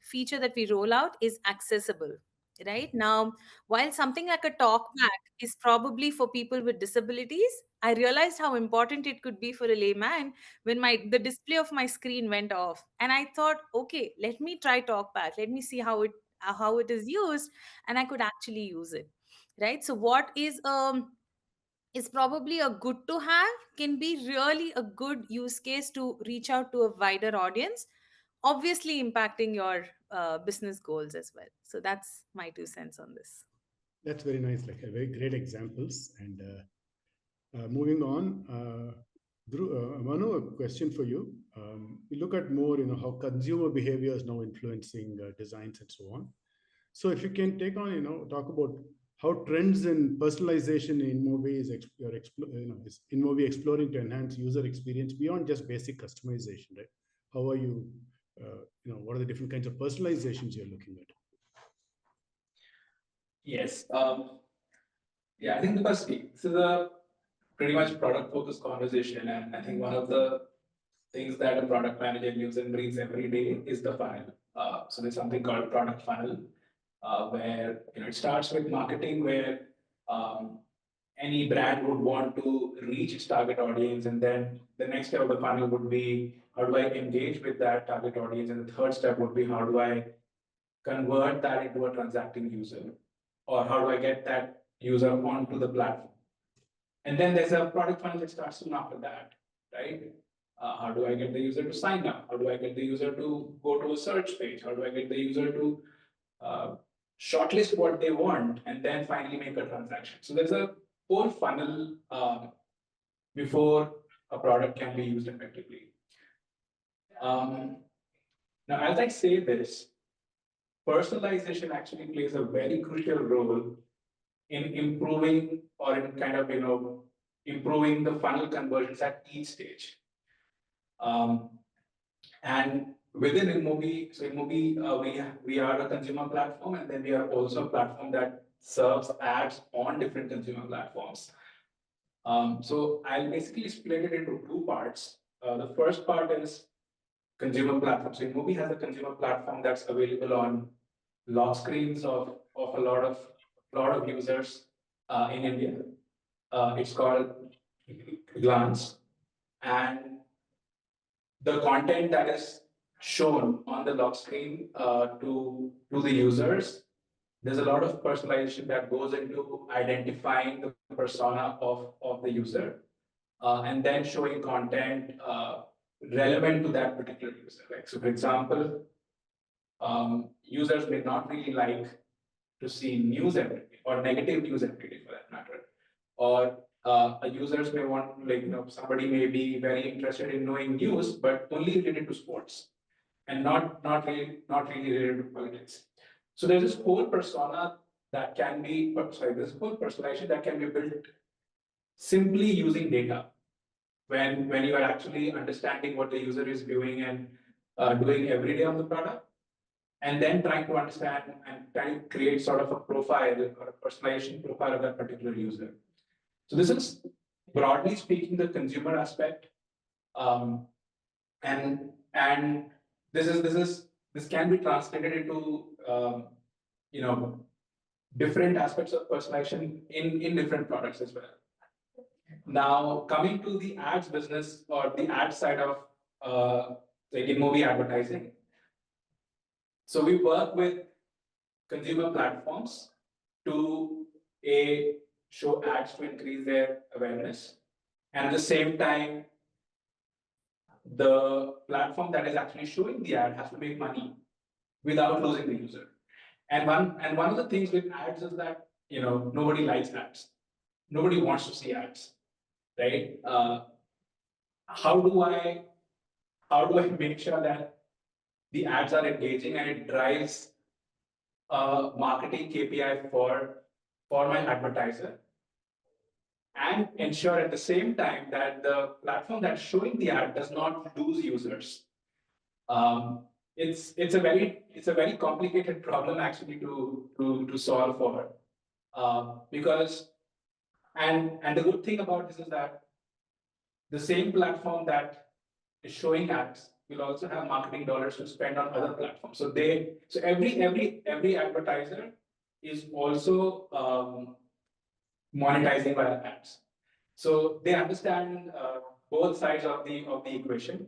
feature that we roll out is accessible. Right now, while something like a talkback is probably for people with disabilities, I realized how important it could be for a layman when the display of my screen went off, and I thought, okay, let me try talkback, let me see how it is used, and I could actually use it, right? So what is probably a good to have can be really a good use case to reach out to a wider audience, obviously impacting your business goals as well. So that's my 2 cents on this. That's very nice, like a very great examples. And moving on, Dhruv, Manu, a question for you. We look at more, how consumer behavior is now influencing designs and so on. So if you can take on, talk about how trends in personalization in Mobi is in Mobi exploring to enhance user experience beyond just basic customization, right? How are you, what are the different kinds of personalizations you're looking at? Yes. Yeah, I think because this is a pretty much product focused conversation, and I think one of the things that a product manager lives and breathes every day is the funnel. So there's something called product funnel, where it starts with marketing, where any brand would want to reach its target audience. And then the next step of the funnel would be, how do I engage with that target audience? And the third step would be, how do I convert that into a transacting user? Or how do I get that user onto the platform? And then there's a product funnel that starts soon after that, right? How do I get the user to sign up? How do I get the user to go to a search page? How do I get the user to shortlist what they want and then finally make a transaction? So there's a whole funnel before a product can be used effectively. Now, as I say this, personalization actually plays a very crucial role in improving or in kind of, improving the funnel conversions at each stage. And within InMobi, so InMobi, we are a consumer platform, and then we are also a platform that serves ads on different consumer platforms. So I'll basically split it into two parts. The first part is consumer platform. So InMobi has a consumer platform that's available on lock screens of a lot of users in India. It's called Glance, and the content that is shown on the lock screen to the users, there's a lot of personalization that goes into identifying the persona of the user, and then showing content relevant to that particular user. Like, so for example, users may not really like to see news every day or negative news every day for that matter. Or users may want, like, somebody may be very interested in knowing news, but only related to sports and not really related to politics. So there's this whole persona that can be, this whole personalization that can be built simply using data. When you are actually understanding what the user is viewing and doing every day on the product, and then trying to understand and trying to create sort of a profile or a personalization profile of that particular user. So this is, broadly speaking, the consumer aspect, and this can be translated into different aspects of personalization in different products as well. Now, coming to the ads business or the ad side of like InMobi advertising. So we work with consumer platforms to show ads to increase their awareness, and at the same time, the platform that is actually showing the ad has to make money without losing the user. And one of the things with ads is that nobody likes ads, nobody wants to see ads, right? How do I make sure that the ads are engaging and it drives marketing KPI for my advertiser, and ensure at the same time that the platform that's showing the ad does not lose users? It's a very complicated problem actually to solve for, because and the good thing about this is that the same platform that is showing ads will also have marketing dollars to spend on other platforms. So every advertiser is also monetizing via ads. So they understand both sides of the equation.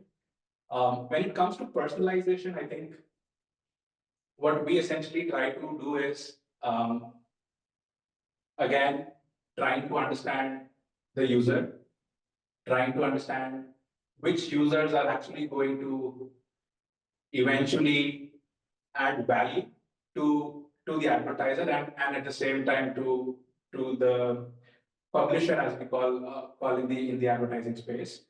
When it comes to personalization, I think what we essentially try to do is, again, trying to understand the user, trying to understand which users are actually going to eventually add value to the advertiser, and at the same time to the publisher, as we call in the advertising space.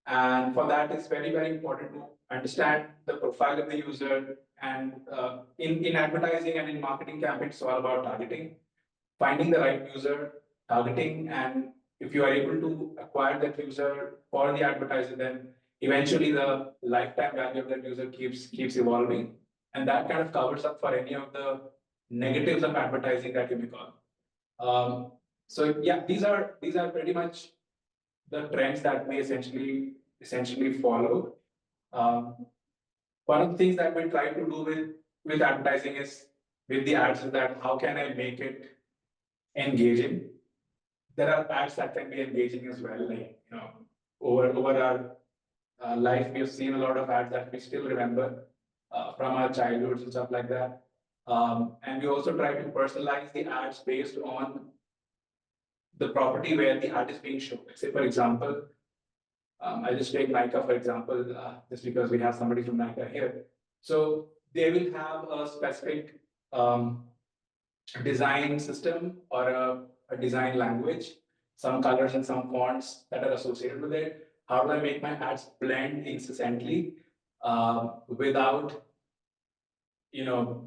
And for that, it's very, very important to understand the profile of the user. And in advertising and in marketing campaigns, it's all about targeting, finding the right user, targeting, and if you are able to acquire that user for the advertiser, then eventually the lifetime value of that user keeps evolving, and that kind of covers up for any of the negatives of advertising that you may call. So yeah, these are pretty much the trends that we essentially follow. One of the things that we try to do with advertising is with the ads is that how can I make it engaging? there are ads that can be engaging as well. Like, over our life, we've seen a lot of ads that we still remember from our childhoods and stuff like that. And we also try to personalize the ads based on the property where the ad is being shown. Say, for example, I'll just take Nykaa, for example, just because we have somebody from Nykaa here. So they will have a specific design system or a design language, some colors and some fonts that are associated with it. How do I make my ads blend incessantly without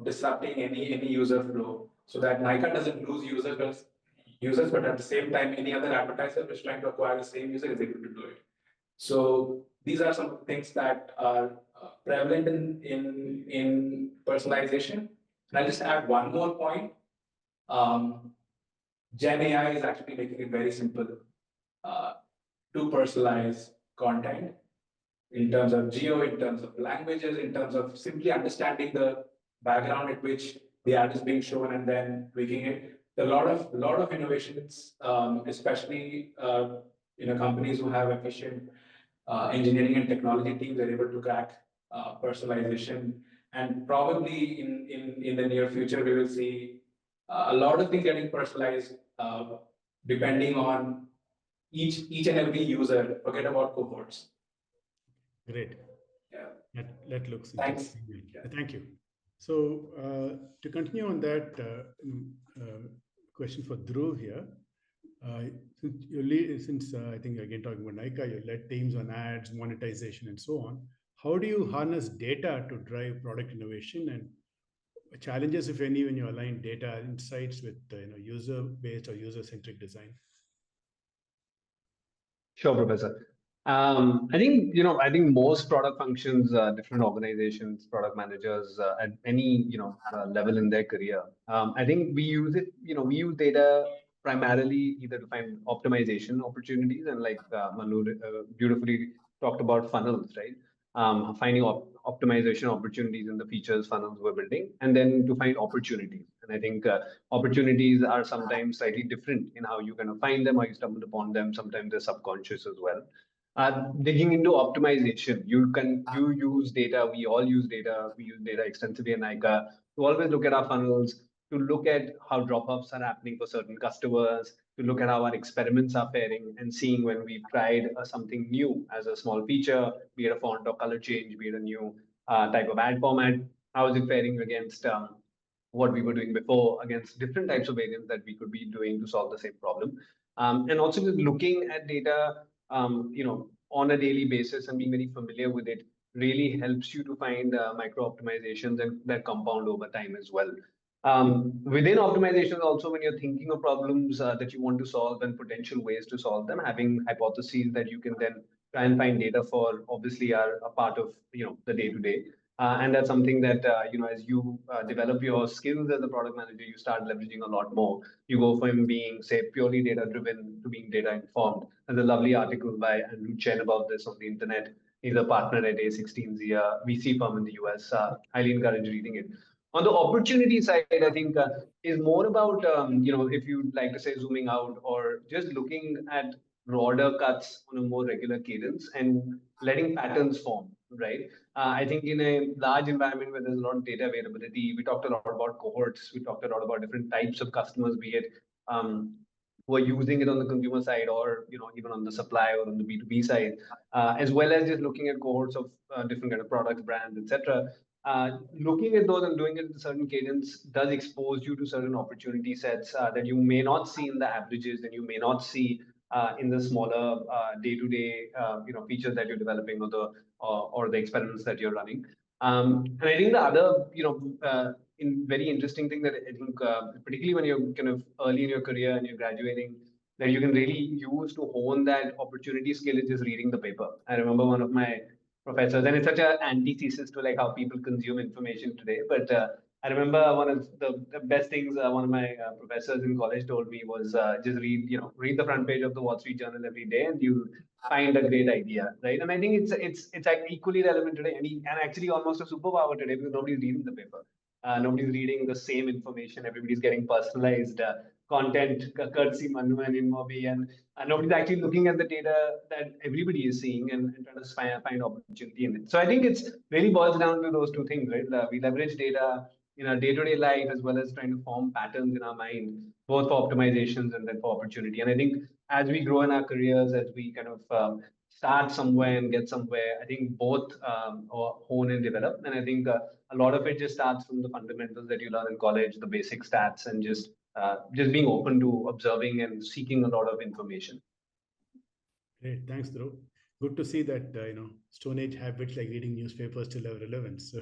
disrupting any user flow, so that Nykaa doesn't lose users, but at the same time, any other advertiser who's trying to acquire the same user is able to do it. So these are some things that are prevalent in personalization. And I'll just add one more point. Gen AI is actually making it very simple to personalize content in terms of geo, in terms of languages, in terms of simply understanding the background at which the ad is being shown and then tweaking it. There are a lot of innovations, especially companies who have efficient engineering and technology teams are able to crack personalization. And probably in the near future, we will see a lot of things getting personalized depending on each and every user. Forget about cohorts. Great. Yeah. That looks Thanks. interesting. Yeah. Thank you. So to continue on that question for Dhruv here, since I think again talking about Nykaa, you led teams on ads, monetization, and so on. How do you harness data to drive product innovation, and challenges, if any, when you align data insights with user-based or user-centric design? Sure, Professor. I think most product functions, different organizations, product managers at any level in their career. I think we use data primarily either to find optimization opportunities, and like Manu beautifully talked about funnels, right? Finding optimization opportunities in the features funnels we're building, and then to find opportunities. And I think opportunities are sometimes slightly different in how you kind of find them, how you stumble upon them. Sometimes they're subconscious as well. Digging into optimization, you use data. We all use data. We use data extensively in Nykaa to always look at our funnels, to look at how drop-offs are happening for certain customers, to look at how our experiments are faring, and seeing when we've tried something new as a small feature, be it a font or color change, be it a new type of ad format, how is it faring against what we were doing before, against different types of variants that we could be doing to solve the same problem. And also just looking at data, on a daily basis and being very familiar with it really helps you to find micro optimizations and that compound over time as well. Within optimizations, also when you're thinking of problems that you want to solve and potential ways to solve them, having hypotheses that you can then try and find data for obviously are a part of the day to day. And that's something that as you develop your skills as a product manager, you start leveraging a lot more. You go from being, say, purely data driven to being data informed. There's a lovely article by Andrew Chen about this on the internet. He's a partner at A16Z, VC firm in the US. Highly encourage reading it. On the opportunity side, I think is more about if you'd like to say zooming out or just looking at broader cuts on a more regular cadence and letting patterns form, right? I think in a large environment where there's a lot of data availability, we talked a lot about cohorts, we talked a lot about different types of customers, be it who are using it on the consumer side or even on the supply or on the B2B side, as well as just looking at cohorts of different kind of products, brands, etc. Looking at those and doing it in a certain cadence does expose you to certain opportunity sets that you may not see in the averages and you may not see in the smaller day-to-day features that you're developing or the experiments that you're running. And I think the other very interesting thing that I think particularly when you're kind of early in your career and you're graduating, that you can really use to hone that opportunity skill is just reading the paper. I remember one of my professors, and it's such an antithesis to like how people consume information today. But I remember one of the best things one of my professors in college told me was just read the front page of the Wall Street Journal every day, and you find a great idea, right? And I think it's like equally relevant today, and actually almost a superpower today because nobody's reading the paper. Nobody's reading the same information. Everybody's getting personalized content, courtesy Manu and Inmobi, and nobody's actually looking at the data that everybody is seeing and trying to find opportunity in it. So I think it's really boils down to those two things, right? We leverage data in our day-to-day life as well as trying to form patterns in our mind, both for optimizations and then for opportunity. And I think as we grow in our careers, as we kind of start somewhere and get somewhere, I think both hone and develop. And I think a lot of it just starts from the fundamentals that you learn in college, the basic stats, and just being open to observing and seeking a lot of information. Great, thanks, Dhruv. Good to see that Stone Age habits like reading newspapers still have relevance. So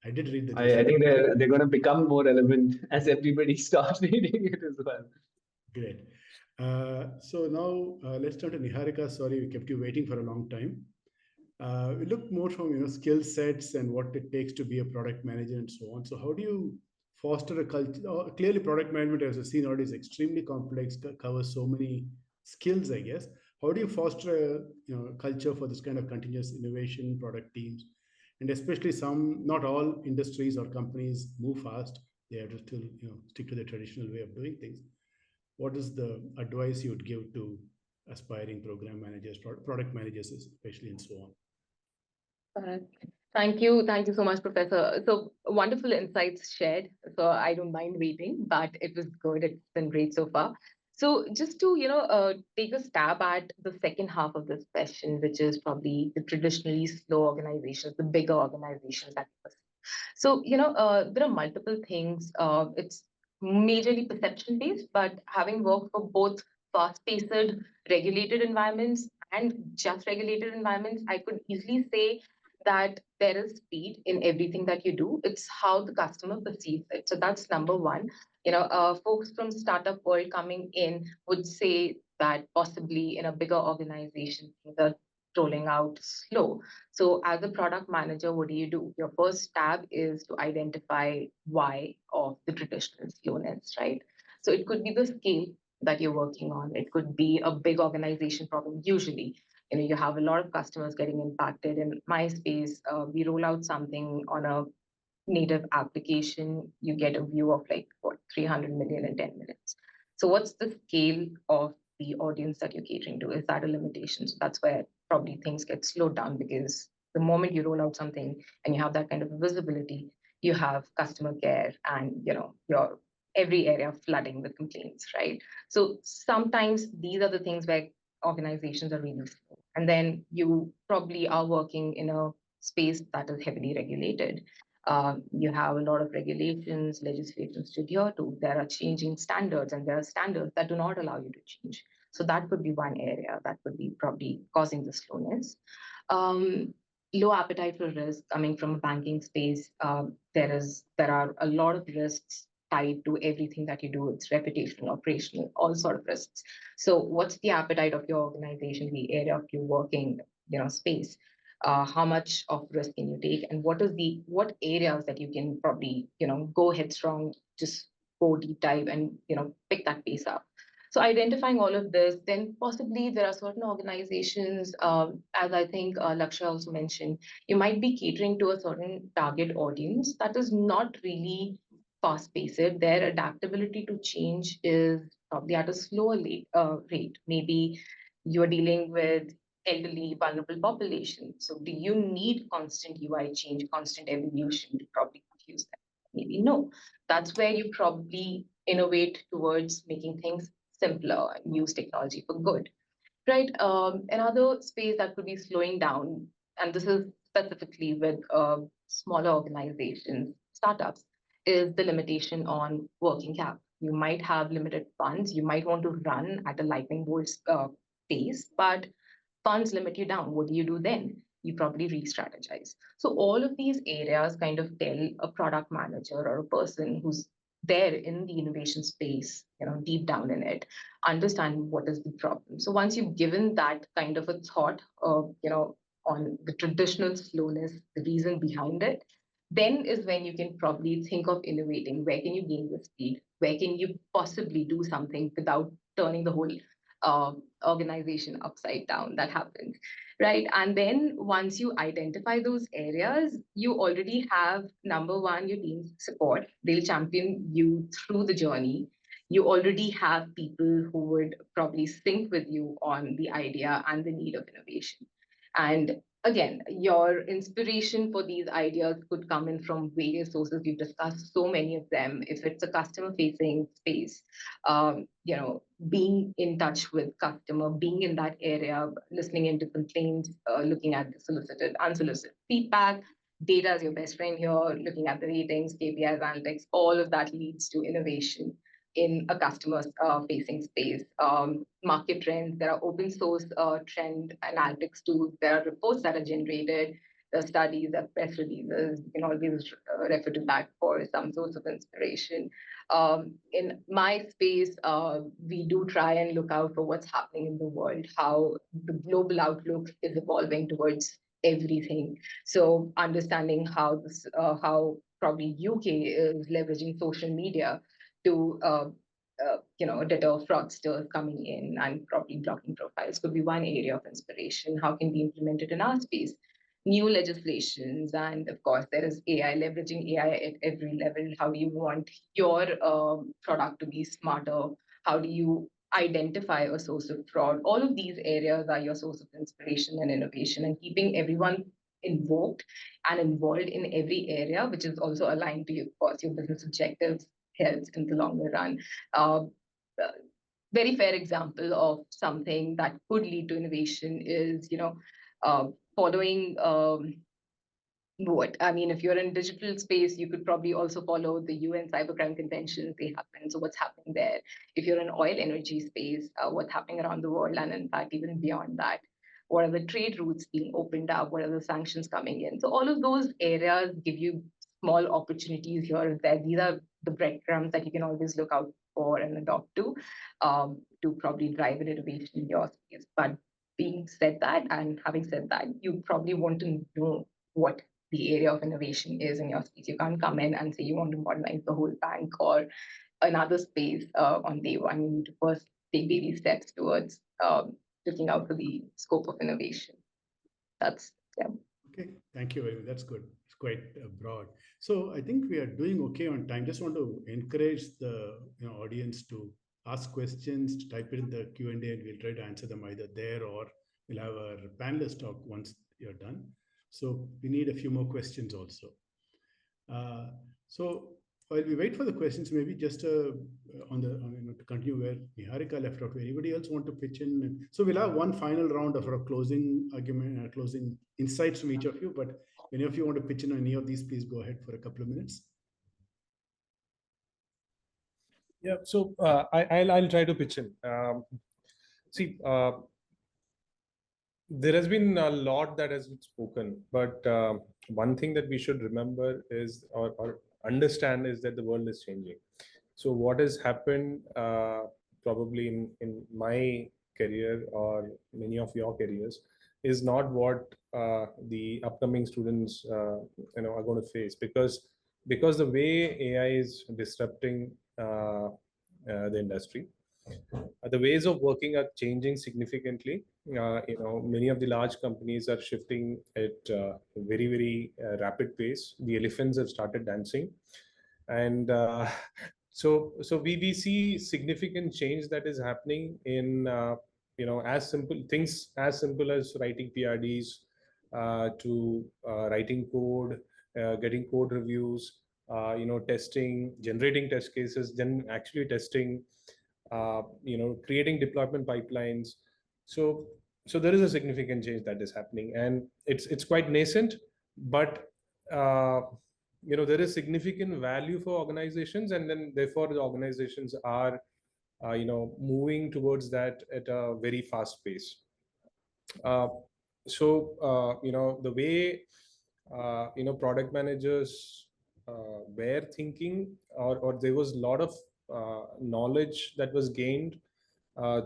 I did read the I think they're going to become more relevant as everybody starts reading it as well. Great. So now let's turn to Niharika. Sorry, we kept you waiting for a long time. We look more from skill sets and what it takes to be a product manager and so on. So how do you foster a culture? Clearly, product management, as I've seen already, is extremely complex, covers so many skills, I guess. How do you foster a culture for this kind of continuous innovation, product teams, and especially not all industries or companies move fast. They have to still stick to the traditional way of doing things. What is the advice you would give to aspiring program managers, product managers, especially, and so on? Thank you. Thank you so much, Professor. So wonderful insights shared. So I don't mind waiting, but it was good. It's been great so far. So just to, take a stab at the second half of this question, which is probably the traditionally slow organizations, the bigger organizations that we see. So, there are multiple things. It's majorly perception based, but having worked for both fast-paced regulated environments and just regulated environments, I could easily say that there is speed in everything that you do. It's how the customer perceives it. So that's number one. Folks from startup world coming in would say that possibly in a bigger organization, things are rolling out slow. So as a product manager, what do? Your first tab is to identify why of the traditional slowness, right? So it could be the scale that you're working on. It could be a big organization problem. Usually, you have a lot of customers getting impacted. In my space, we roll out something on a native application, you get a view of like what 300 million in 10 minutes. So what's the scale of the audience that you're catering to? Is that a limitation? So that's where probably things get slowed down, because the moment you roll out something and you have that kind of visibility, you have customer care and your every area flooding with complaints, right? So sometimes these are the things where organizations are really slow. And then you probably are working in a space that is heavily regulated. You have a lot of regulations, legislations to adhere to. There are changing standards, and there are standards that do not allow you to change. So that could be one area that could be probably causing the slowness. Low appetite for risk coming from a banking space. There are a lot of risks tied to everything that you do. It's reputational, operational, all sort of risks. So what's the appetite of your organization, the area of your working, space? How much of risk can you take, and what areas that you can probably go headstrong, just go deep dive and pick that pace up. So identifying all of this, then possibly there are certain organizations, as I think Lakshay also mentioned, you might be catering to a certain target audience that is not really fast paced. Their adaptability to change is probably at a slower rate. Maybe you're dealing with elderly, vulnerable population. So do you need constant UI change, constant evolution to probably confuse them? Maybe no. That's where you probably innovate towards making things simpler and use technology for good, right? Another space that could be slowing down, and this is specifically with smaller organizations, startups, is the limitation on working cap. You might have limited funds. You might want to run at a lightning bolt pace, but funds limit you down. What do you do then? You probably re-strategize. So all of these areas kind of tell a product manager or a person who's there in the innovation space, deep down in it, understand what is the problem. So once you've given that kind of a thought of, on the traditional slowness, the reason behind it, then is when you can probably think of innovating. Where can you gain the speed? Where can you possibly do something without turning the whole organization upside down? That happens, right? And then once you identify those areas, you already have, number one, your team's support. They'll champion you through the journey. you already have people who would probably sync with you on the idea and the need of innovation. And again, your inspiration for these ideas could come in from various sources. We've discussed so many of them. If it's a customer facing space, being in touch with customer, being in that area, listening into complaints, looking at the solicited, unsolicited feedback. Data is your best friend here, looking at the ratings, KPIs, analytics, all of that leads to innovation in a customer facing space. Market trends, there are open source trend analytics tools, there are reports that are generated, the studies, the press releases, you can always refer to that for some source of inspiration. In my space, we do try and look out for what's happening in the world, how the global outlook is evolving towards everything. So understanding how probably UK is leveraging social media to deter fraudsters coming in and probably blocking profiles could be one area of inspiration. How can we implement it in our space? New legislations, and of course, there is AI, leveraging AI at every level. How do you want your product to be smarter? How do you identify a source of fraud? All of these areas are your source of inspiration and innovation, and keeping everyone invoked and involved in every area, which is also aligned to, of course, your business objectives, helps in the longer run. Uh, Very fair example of something that could lead to innovation is, following what I mean, if you're in digital space, you could probably also follow the UN cybercrime conventions. They happen. So what's happening there? If you're in oil energy space, what's happening around the world, and in fact, even beyond that, what are the trade routes being opened up? What are the sanctions coming in? So all of those areas give you small opportunities here and there. These are the breadcrumbs that you can always look out for and adopt to probably drive an innovation in your space. But being said that, and having said that, you probably want to know what the area of innovation is in your space. You can't come in and say you want to modernize the whole bank or another space on day one. You need to first take baby steps towards looking out for the scope of innovation. That's, yeah. Okay, thank you very much. That's good. It's quite broad. So I think we are doing okay on time. Just want to encourage the audience to ask questions, to type it in the Q&A, and we'll try to answer them either there, or we'll have our panelists talk once you're done. So we need a few more questions also. So while we wait for the questions, maybe just to continue where Niharika left off. Anybody else want to pitch in? So we'll have one final round of our closing argument, closing insights from each of you. But any of you want to pitch in on any of these, please go ahead for a couple of minutes. Yeah, so I'll try to pitch in. There has been a lot that has been spoken, but one thing that we should remember is, or understand, is that the world is changing. So what has happened probably in my career or many of your careers is not what the upcoming students are going to face, because the way AI is disrupting the industry. The ways of working are changing significantly. Many of the large companies are shifting at a very, very rapid pace. The elephants have started dancing, and so we see significant change that is happening in as simple things as simple as writing PRDs to writing code, getting code reviews, testing, generating test cases, then actually testing. Creating deployment pipelines. So there is a significant change that is happening, and it's quite nascent, but there is significant value for organizations, and then therefore the organizations are moving towards that at a very fast pace. The way product managers were thinking, or there was a lot of knowledge that was gained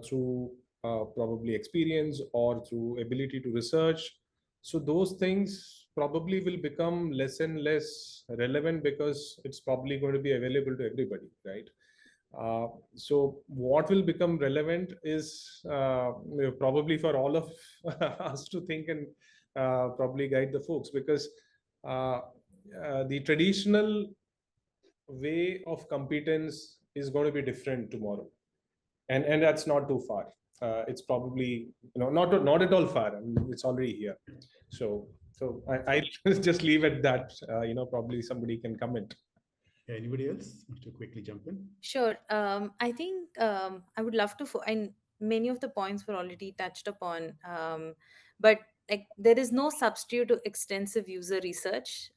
through probably experience or through ability to research. So those things probably will become less and less relevant, because it's probably going to be available to everybody, right? So what will become relevant is probably for all of us to think and probably guide the folks, because the traditional way of competence is going to be different tomorrow, and that's not too far. It's probably not at all far. I mean, it's already here. So I just leave it that. Probably somebody can comment. Yeah, anybody else wants to quickly jump in? Sure. I think I would love to, and many of the points were already touched upon. But like, there is no substitute to extensive user research,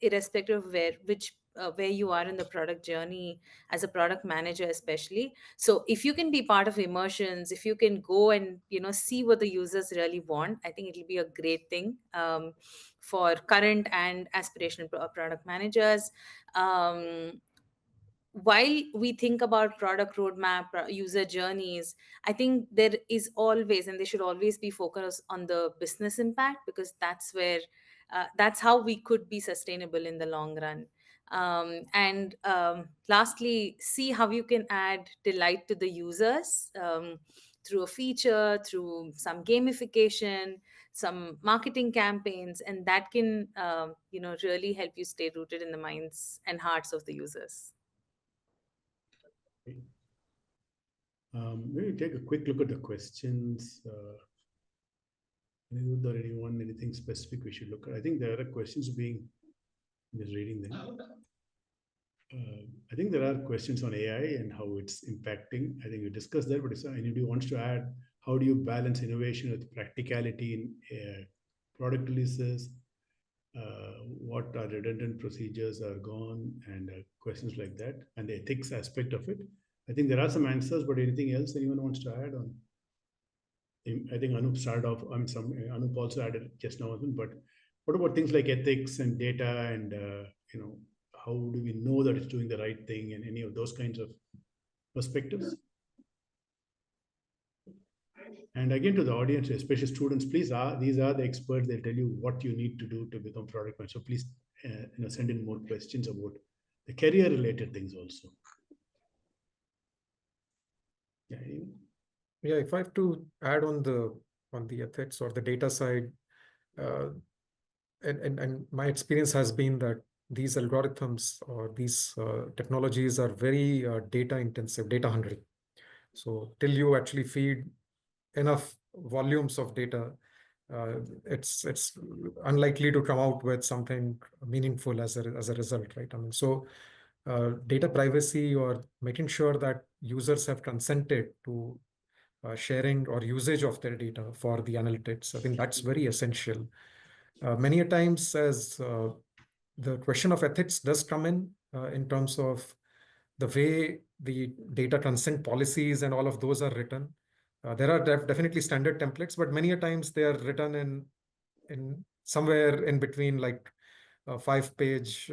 irrespective of where you are in the product journey as a product manager, especially. So if you can be part of immersions, if you can go and see what the users really want, I think it'll be a great thing for current and aspirational product managers. While we think about product roadmap, user journeys, I think there is always, and they should always be focused on the business impact, because that's where that's how we could be sustainable in the long run. And lastly, see how you can add delight to the users, through a feature, through some gamification, some marketing campaigns, and that can really help you stay rooted in the minds and hearts of the users. Maybe take a quick look at the questions. Anything specific we should look at? I think there are questions being, just reading them. I think there are questions on AI and how it's impacting. I think we discussed that, but if anybody wants to add, how do you balance innovation with practicality in product releases? What are redundant procedures are gone, and questions like that, and the ethics aspect of it. I think there are some answers, but anything else anyone wants to add on? I think Anup started off. Anup also added just now, but what about things like ethics and data, and how do we know that it's doing the right thing, and any of those kinds of perspectives? And again, to the audience, especially students, please, these are the experts. They'll tell you what you need to do to become product manager. So please, send in more questions about the career-related things also. Yeah. Yeah, if I have to add on the ethics or the data side, and my experience has been that these algorithms or these technologies are very data intensive, data hungry. So till you actually feed enough volumes of data, it's unlikely to come out with something meaningful as a result, right? I mean, so data privacy or making sure that users have consented to sharing or usage of their data for the analytics, I think that's very essential. Many a times, as the question of ethics does come in terms of the way the data consent policies and all of those are written. There are definitely standard templates, but many a times they are written in somewhere in between, like 5 pages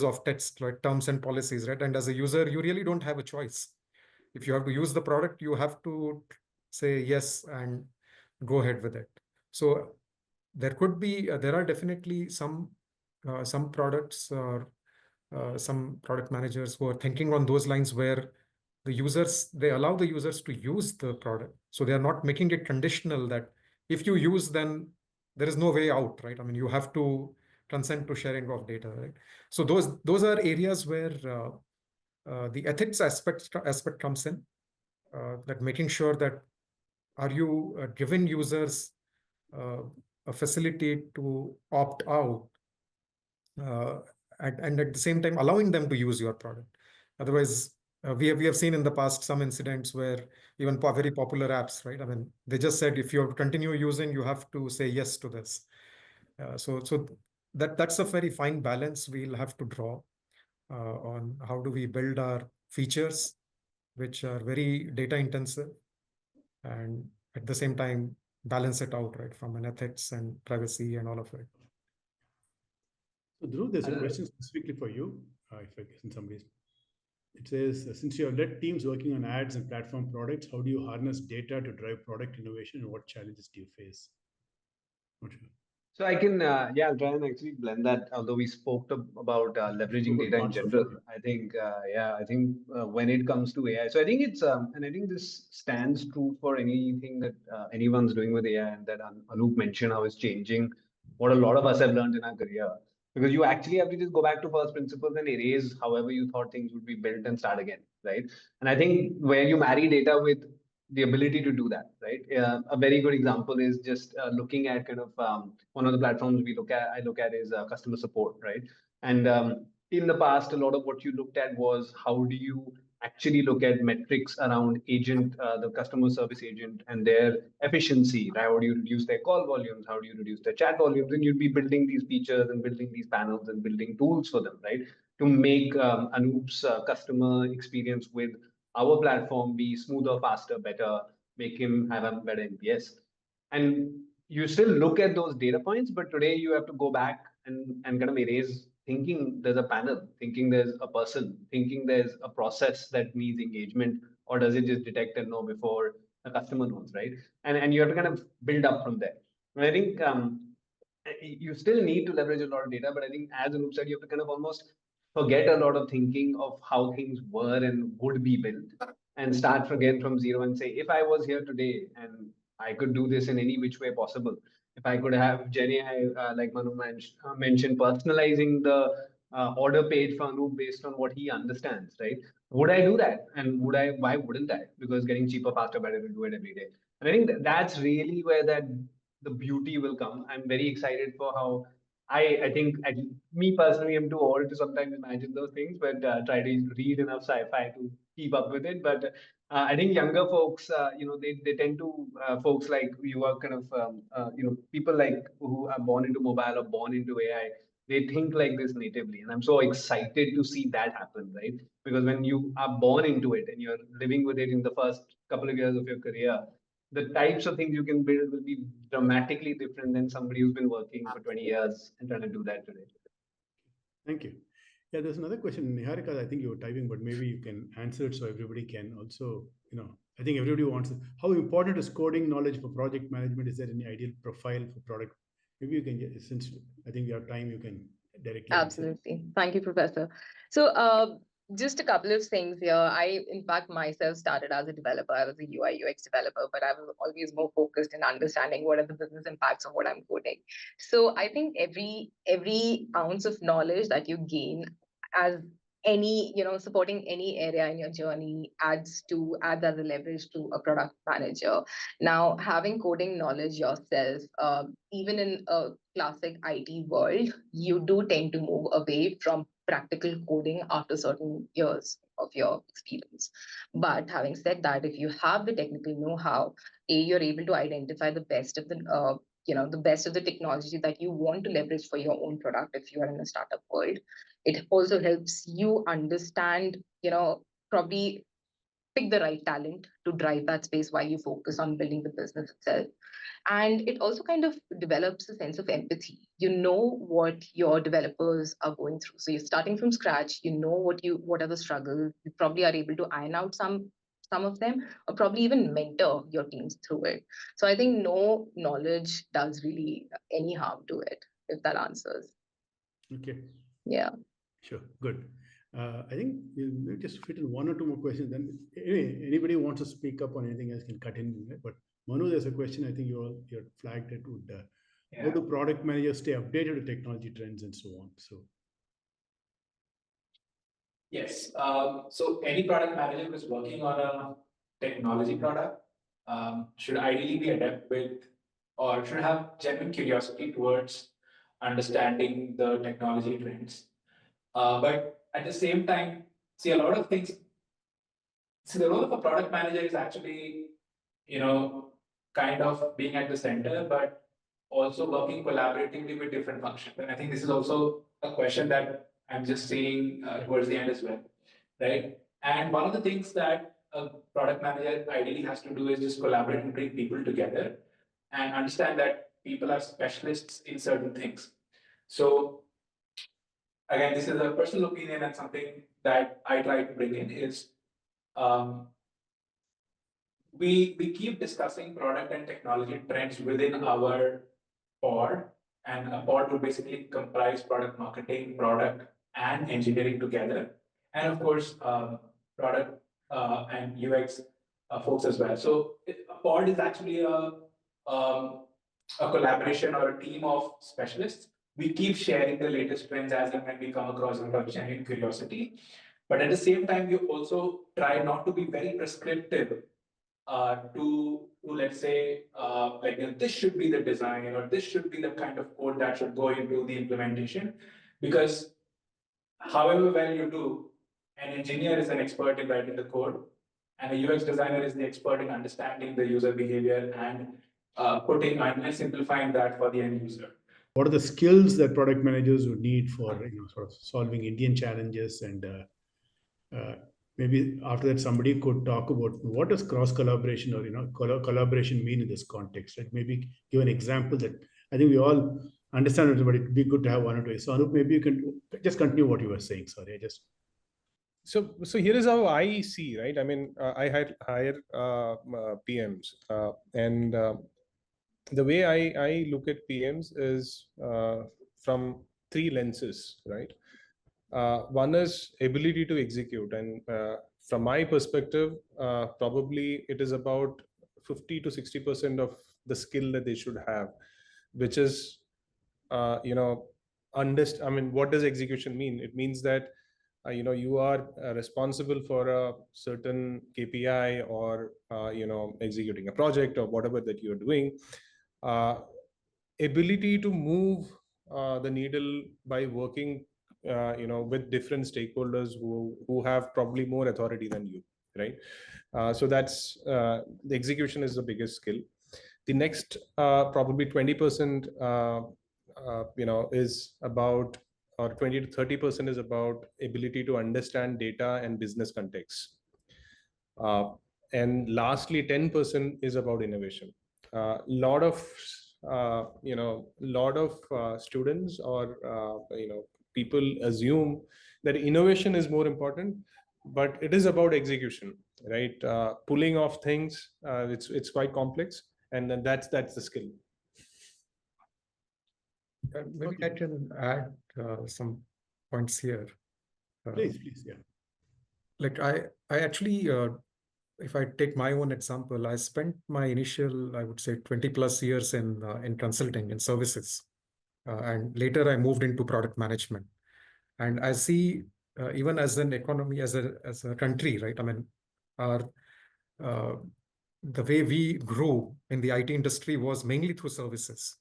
of text, like terms and policies, right? And as a user, you really don't have a choice. If you have to use the product, you have to say yes and go ahead with it. So there are definitely some products or some product managers who are thinking on those lines, where they allow the users to use the product. So they are not making it conditional that if you use, then there is no way out, right? I mean, you have to consent to sharing of data, right? So those are areas where the ethics aspect comes in, that making sure that are you giving users a facility to opt out, and at the same time allowing them to use your product. Otherwise, we have seen in the past some incidents where even very popular apps, right? I mean, they just said if you have to continue using, you have to say yes to this. So that's a very fine balance we'll have to draw on how do we build our features, which are very data intensive, and at the same time balance it out, right, from an ethics and privacy and all of it. So Dhruv, there's a question specifically for you. If I guess in somebody's, it says, since you have led teams working on ads and platform products, how do you harness data to drive product innovation, and what challenges do you face? Not sure. So I can, I'll try and actually blend that. Although we spoke about leveraging data in general, I think, when it comes to AI, so I think it's, and I think this stands true for anything that anyone's doing with AI, and that Anup mentioned how it's changing what a lot of us have learned in our career. because you actually have to just go back to first principles and erase however you thought things would be built and start again, right? And I think where you marry data with the ability to do that, right? A very good example is just looking at kind of one of the platforms I look at is customer support, right? And in the past, a lot of what you looked at was how do you actually look at metrics around the customer service agent and their efficiency, right? How do you reduce their call volumes? How do you reduce their chat volumes? And you'd be building these features and building these panels and building tools for them, right? To make Anoop's customer experience with our platform be smoother, faster, better, make him have a better NPS. And you still look at those data points, but today you have to go back and kind of erase thinking there's a panel, thinking there's a person, thinking there's a process that needs engagement, or does it just detect and know before the customer knows, right? And you have to kind of build up from there. And I think you still need to leverage a lot of data, but I think as Anup said, you have to kind of almost forget a lot of thinking of how things were and would be built and start again from zero and say, if I was here today and I could do this in any which way possible, if I could have Jenny, like Manu mentioned, personalizing the order page for Anup based on what he understands, right? Would I do that? And why wouldn't I? Because getting cheaper, faster, better to do it every day. And I think that's really where the beauty will come. I'm very excited for how I think me personally, I'm too old to sometimes imagine those things, but try to read enough sci-fi to keep up with it. But I think younger folks, they tend to folks like you are kind of people like who are born into mobile or born into AI. They think like this natively, and I'm so excited to see that happen, right? Because when you are born into it and you're living with it in the first couple of years of your career, the types of things you can build will be dramatically different than somebody who's been working for 20 years and trying to do that today. Thank you. Yeah, there's another question, Niharika. I think you were typing, but maybe you can answer it so everybody can also, I think everybody wants it. How important is coding knowledge for project management? Is there any ideal profile for product? Maybe you can, since I think you have time, you can directly answer. Absolutely. Thank you, Professor. So just a couple of things here. I, in fact, myself started as a developer. I was a UI UX developer, but I was always more focused in understanding what are the business impacts of what I'm coding. So I think every ounce of knowledge that you gain as any, supporting any area in your journey adds as a leverage to a product manager. Now, having coding knowledge yourself, even in a classic IT world, you do tend to move away from practical coding after certain years of your experience. But having said that, if you have the technical know-how, you're able to identify the best of the best of the technology that you want to leverage for your own product if you are in a startup world. It also helps you understand, probably pick the right talent to drive that space while you focus on building the business itself. And it also kind of develops a sense of empathy. You know what your developers are going through. So you're starting from scratch, you know what are the struggles. You probably are able to iron out some of them, or probably even mentor your teams through it. So I think no knowledge does really any harm to it, if that answers. Okay. Yeah. Sure. Good. I think we'll just fit in one or two more questions. Then anyway, anybody who wants to speak up on anything else can cut in. But Manu, there's a question I think you're flagged it would. How do product managers stay updated with technology trends and so on? So. Yes. So any product manager who's working on a technology product should ideally be adept with, or should have genuine curiosity towards understanding the technology trends. But at the same time, see a lot of things. See, the role of a product manager is actually, kind of being at the center, but also working collaboratively with different functions. And I think this is also a question that I'm just seeing towards the end as well, right? And one of the things that a product manager ideally has to do is just collaborate and bring people together and understand that people are specialists in certain things. So again, this is a personal opinion, and something that I try to bring in is we keep discussing product and technology trends within our pod, and a pod will basically comprise product marketing, product, and engineering together, and of course, product and UX folks as well. So a pod is actually a collaboration or a team of specialists we keep sharing the latest trends as and when we come across out of genuine curiosity. But at the same time, you also try not to be very prescriptive to let's say like this should be the design or this should be the kind of code that should go into the implementation, because however well you do, an engineer is an expert in writing the code, and a UX designer is the expert in understanding the user behavior and putting and simplifying that for the end user. What are the skills that product managers would need for sort of solving Indian challenges? And maybe after that, somebody could talk about what does cross collaboration or collaboration mean in this context. Right? Maybe give an example that I think we all understand it, but it'd be good to have one or two. So Anup, maybe you can just continue what you were saying. Sorry, I just. So here is how I see, right? I mean, I hire PMs, and the way I look at PMs is from three lenses, right? One is ability to execute, and from my perspective, probably it is about 50 to 60% of the skill that they should have, which is, I mean, what does execution mean? It means that you are responsible for a certain KPI or executing a project or whatever that you're doing. Ability to move the needle by working with different stakeholders who have probably more authority than you, right? So that's the execution is the biggest skill. The next probably 20% is about, or 20 to 30% is about ability to understand data and business context. And lastly, 10% is about innovation. Lot of students or people assume that innovation is more important, but it is about execution, right? Pulling off things, it's quite complex, and then that's the skill. Maybe I can add some points here. Please, yeah. Like I actually, if I take my own example, I spent my initial, I would say, 20 plus years in consulting, in services, and later I moved into product management. And I see, even as an economy, as a country, right? I mean, the way we grew in the IT industry was mainly through services,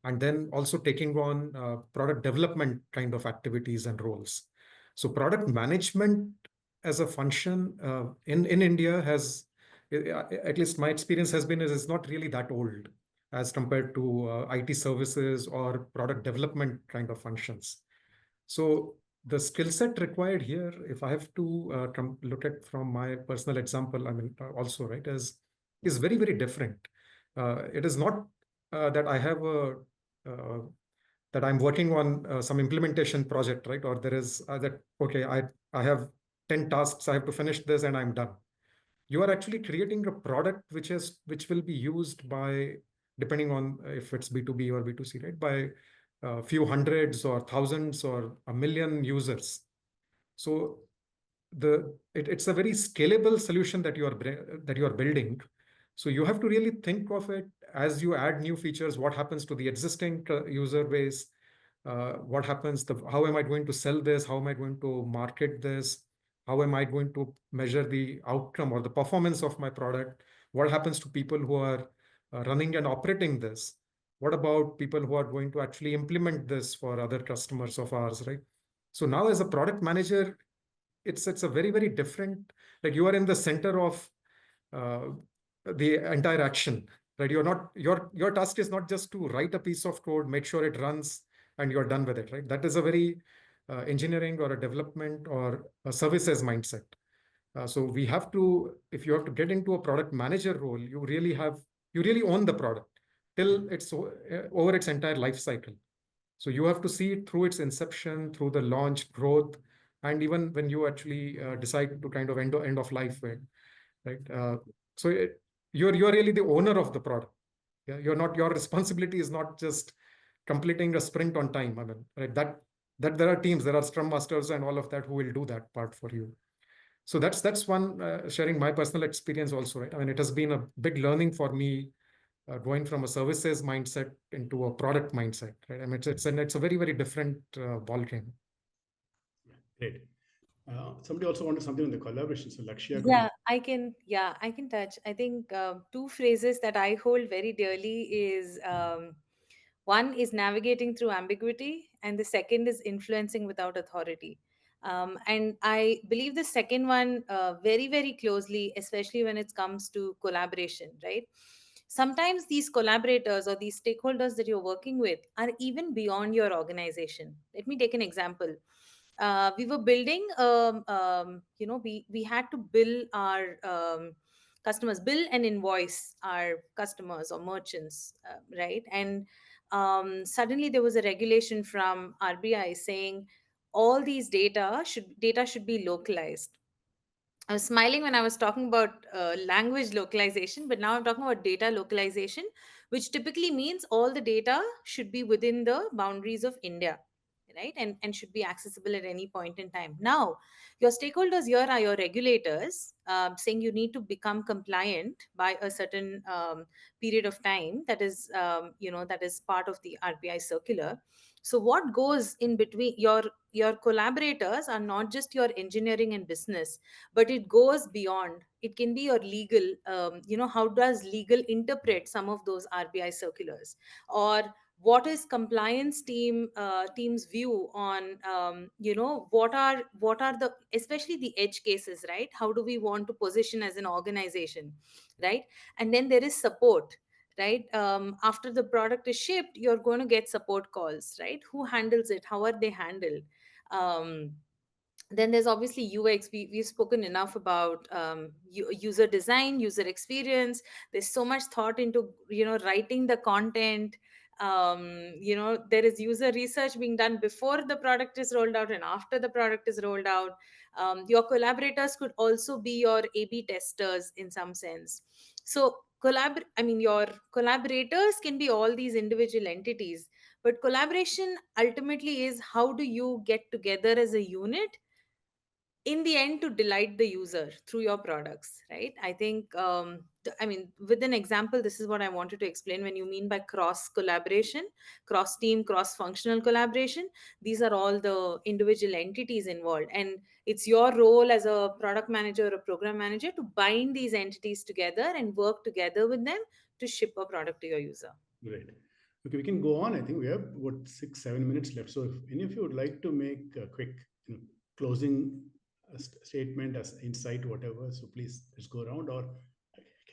and then also taking on product development kind of activities and roles. So product management as a function in India has, at least my experience has been, is it's not really that old as compared to IT services or product development kind of functions. So the skill set required here, if I have to look at from my personal example, I mean, also, right, is very, very different. It is not that I have that I'm working on some implementation project, right? Or there is that, okay, I have 10 tasks, I have to finish this and I'm done. You are actually creating a product which will be used by, depending on if it's B2B or B2C, right? By a few hundreds or thousands or a million users. So it's a very scalable solution that you are building. So you have to really think of it as you add new features. What happens to the existing user base? What happens? How am I going to sell this? How am I going to market this? How am I going to measure the outcome or the performance of my product? What happens to people who are running and operating this? What about people who are going to actually implement this for other customers of ours, right? So now as a product manager, it's a very, very different, like you are in the center of the entire action, right? You're not, your task is not just to write a piece of code, make sure it runs and you're done with it, right? That is a very engineering or a development or a services mindset. So we have to, if you have to get into a product manager role, you really own the product till it's over its entire life cycle. So you have to see it through its inception, through the launch, growth, and even when you actually decide to kind of end of life with, right? So you're really the owner of the product. Yeah, your responsibility is not just completing a sprint on time. I mean, right? That there are teams, there are scrum masters and all of that who will do that part for you. So that's one, sharing my personal experience also, right? I mean, it has been a big learning for me going from a services mindset into a product mindset, right? I mean, it's a very, very different ball game. Great. Somebody also wanted something on the collaboration. So Lakshya, could Yeah, I can. Yeah, I can touch. I think two phrases that I hold very dearly is one is navigating through ambiguity, and the second is influencing without authority. And I believe the second one very, very closely, especially when it comes to collaboration, right? Sometimes these collaborators or these stakeholders that you're working with are even beyond your organization. Let me take an example. We were building, we had to bill our customers, bill and invoice our customers or merchants, right? And suddenly there was a regulation from RBI saying all these data should be localized. I was smiling when I was talking about language localization, but now I'm talking about data localization, which typically means all the data should be within the boundaries of India, right? And should be accessible at any point in time. Now, your stakeholders here are your regulators, saying you need to become compliant by a certain period of time. That is part of the RBI circular. So what goes in between your collaborators are not just your engineering and business, but it goes beyond. It can be your legal. How does legal interpret some of those RBI circulars, or what is compliance team's view on what are the, especially the edge cases, right? How do we want to position as an organization, right? And then there is support, right? After the product is shipped, you're going to get support calls, right? Who handles it? How are they handled? um, then there's obviously UX. We've spoken enough about user design, user experience. There's so much thought into writing the content. There is user research being done before the product is rolled out and after the product is rolled out. Your collaborators could also be your A/B testers in some sense. So your collaborators can be all these individual entities, but collaboration ultimately is how do you get together as a unit in the end to delight the user through your products, right? I think with an example, this is what I wanted to explain. When you mean by cross collaboration, cross team, cross functional collaboration, these are all the individual entities involved, and it's your role as a product manager or a program manager to bind these entities together and work together with them to ship a product to your user. Great. Okay, we can go on. I think we have what 6-7 minutes left. So if any of you would like to make a quick closing statement as insight, whatever, so please let's go around, or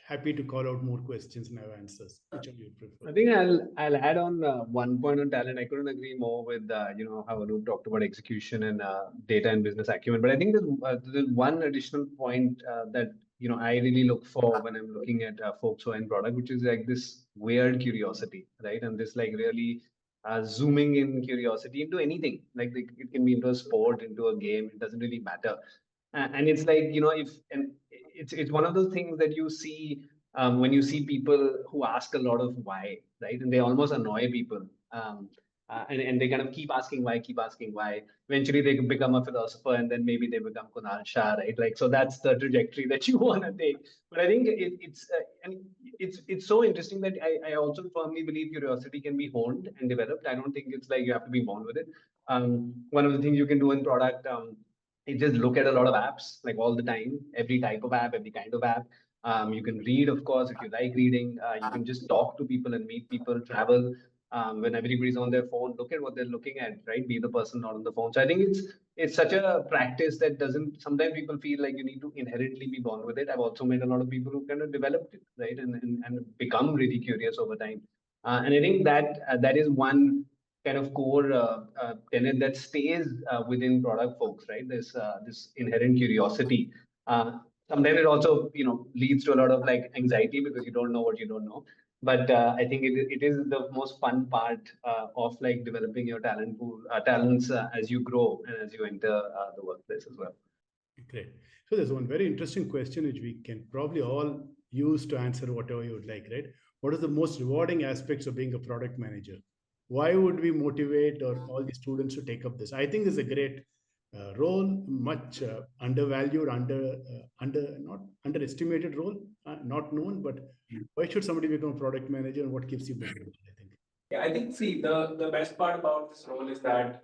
happy to call out more questions and have answers. Which one you prefer? I think I'll add on one point on talent. I couldn't agree more with how Anup talked about execution and data and business acumen. But I think there's one additional point that I really look for when I'm looking at folks who are in product, which is like this weird curiosity, right? And this like really zooming in curiosity into anything. Like it can be into a sport, into a game. It doesn't really matter. And it's like if and it's one of those things that you see when you see people who ask a lot of why, right? And they almost annoy people. And they kind of keep asking why, keep asking why. Eventually, they become a philosopher, and then maybe they become Kunal Shah, right? Like, so that's the trajectory that you want to take. But I think it's so interesting that I also firmly believe curiosity can be honed and developed. I don't think it's like you have to be born with it. One of the things you can do in product is just look at a lot of apps, like all the time, every type of app, every kind of app. You can read, of course, if you like reading. You can just talk to people and meet people, travel. When everybody's on their phone, look at what they're looking at, right? Be the person not on the phone. So I think it's such a practice that doesn't. Sometimes people feel like you need to inherently be born with it. I've also met a lot of people who kind of developed it, right, and become really curious over time. And I think that is one kind of core tenet that stays within product folks, right? This inherent curiosity. Sometimes it also leads to a lot of like anxiety because you don't know what you don't know. But I think it is the most fun part of like developing your talents as you grow and as you enter the workplace as well. Great. So there's one very interesting question which we can probably all use to answer whatever you would like, right? What is the most rewarding aspects of being a product manager? Why would we motivate or all the students to take up this? I think this is a great role, much undervalued, not underestimated role, not known. But why should somebody become a product manager, and what keeps you busy? I think. Yeah, I think, see, the best part about this role is that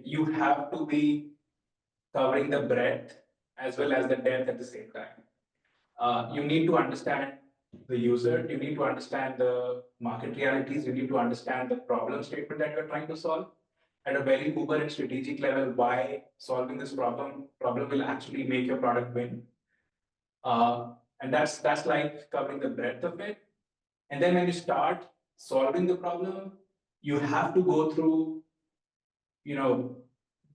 you have to be covering the breadth as well as the depth at the same time. You need to understand the user, you need to understand the market realities, you need to understand the problem statement that you're trying to solve at a very uber and strategic level, why solving this problem will actually make your product win. And that's like covering the breadth of it. And then when you start solving the problem, you have to go through,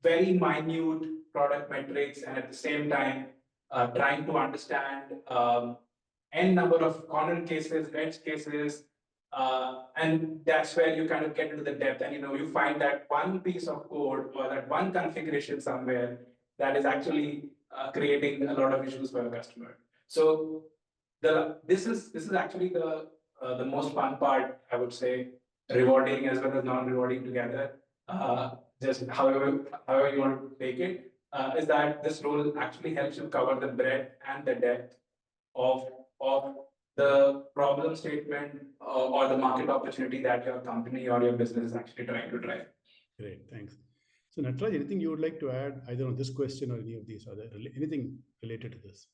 very minute product metrics, and at the same time, trying to understand n number of corner cases, edge cases, and that's where you kind of get into the depth, and you find that one piece of code or that one configuration somewhere that is actually creating a lot of issues for a customer. So this is actually the most fun part, I would say, rewarding as well as non-rewarding together. Just however you want to take it, is that this role actually helps you cover the breadth and the depth of the problem statement or the market opportunity that your company or your business is actually trying to drive. Great, thanks. So Nataraj, anything you would like to add either on this question or any of these other, anything related to this?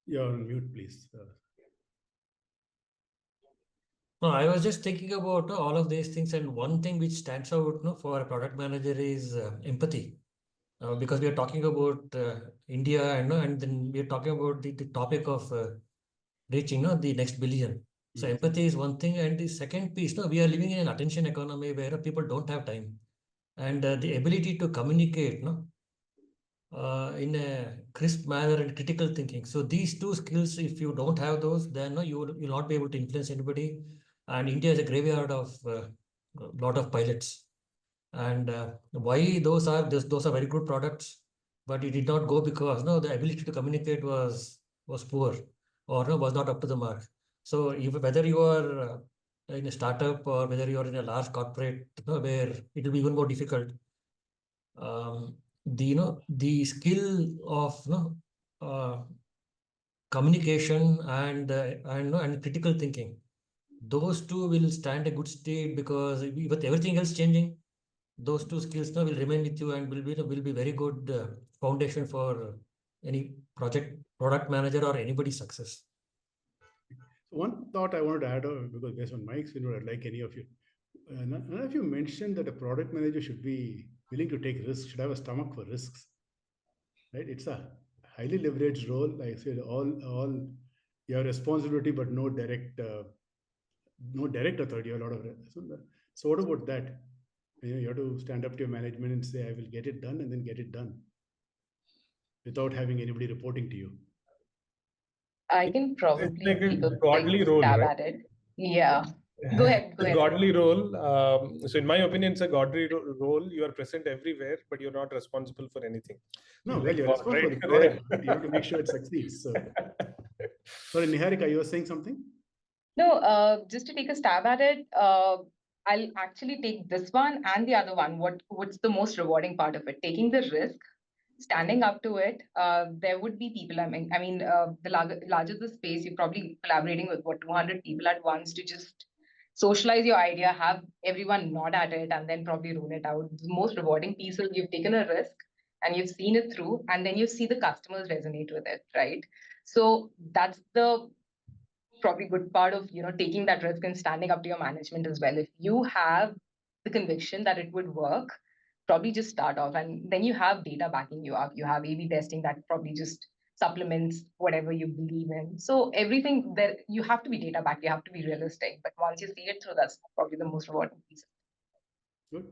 You're on mute, please. No, I was just thinking about all of these things, and one thing which stands out for a product manager is empathy. Because we are talking about India, and then we are talking about the topic of reaching the next billion. So empathy is one thing, and the second piece, we are living in an attention economy where people don't have time, and the ability to communicate in a crisp manner and critical thinking. So these two skills, if you don't have those, then you'll not be able to influence anybody. And India is a graveyard of a lot of pilots. And why those are very good products, but it did not go because the ability to communicate was poor, or was not up to the mark. So whether you are in a startup or whether you are in a large corporate, where it will be even more difficult, the skill of communication and critical thinking, those two will stand a good state, because with everything else changing, those two skills will remain with you and will be very good foundation for any product manager or anybody's success. So one thought I wanted to add on, because based on my experience, I'd like any of you. None of you mentioned that a product manager should be willing to take risks, should have a stomach for risks. Right? It's a highly leveraged role. Like I said, all you have responsibility, but no direct authority. A lot of so what about that? You have to stand up to your management and say, I will get it done, and then get it done without having anybody reporting to you. I can It's probably like a take a godly quick role, stab right? at it. Yeah. Go ahead. A godly role. So in my opinion, it's a godly role. You are present everywhere, but you're not responsible for anything. No, well, Like you're God, responsible for right? the product. You have to make sure it succeeds. So, sorry, Niharika, you were saying something? No, just to take a stab at it, I'll actually take this one and the other one. What's the most rewarding part of it? Taking the risk, standing up to it. There would be people. The larger the space, you're probably collaborating with 200 people at once to just socialize your idea, have everyone nod at it, and then probably roll it out. The most rewarding piece is you've taken a risk and you've seen it through, and then you see the customers resonate with it, right? So that's the probably good part of taking that risk and standing up to your management as well. If you have the conviction that it would work, probably just start off, and then you have data backing you up. You have A/B testing that probably just supplements whatever you believe in. So everything that you have to be data backed, you have to be realistic. But once you see it through, that's probably the most rewarding piece. Good.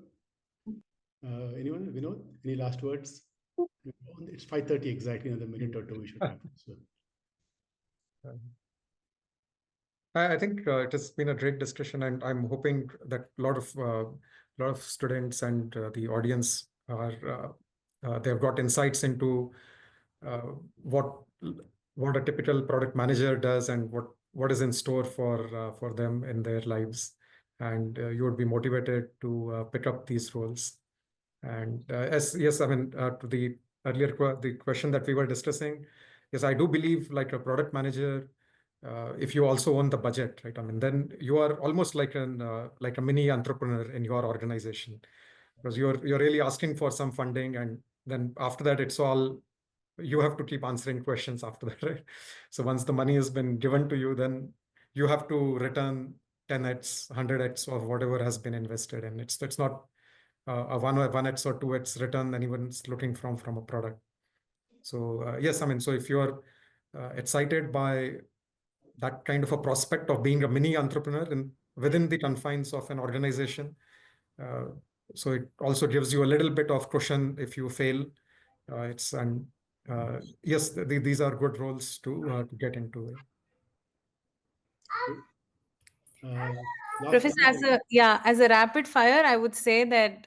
Anyone? Vinod, any last words? It's 5:30 exactly. Another minute or two we should wrap. So. I think it has been a great discussion, and I'm hoping that a lot of students and the audience they've got insights into what a typical product manager does and what is in store for them in their lives, and you would be motivated to pick up these roles. And yes, I mean, to the earlier the question that we were discussing, yes, I do believe like a product manager, if you also own the budget, right? I mean, then you are almost like a mini entrepreneur in your organization, because you're really asking for some funding, and then after that, it's all you have to keep answering questions after that, right? So once the money has been given to you, then you have to return 10x, 100x of whatever has been invested, and it's not a 1x or 2x return anyone's looking from a product. So yes, I mean, so if you're excited by that kind of a prospect of being a mini entrepreneur within the confines of an organization, so it also gives you a little bit of cushion if you fail. Yes, these are good roles to get into. Professor, as a rapid fire, I would say that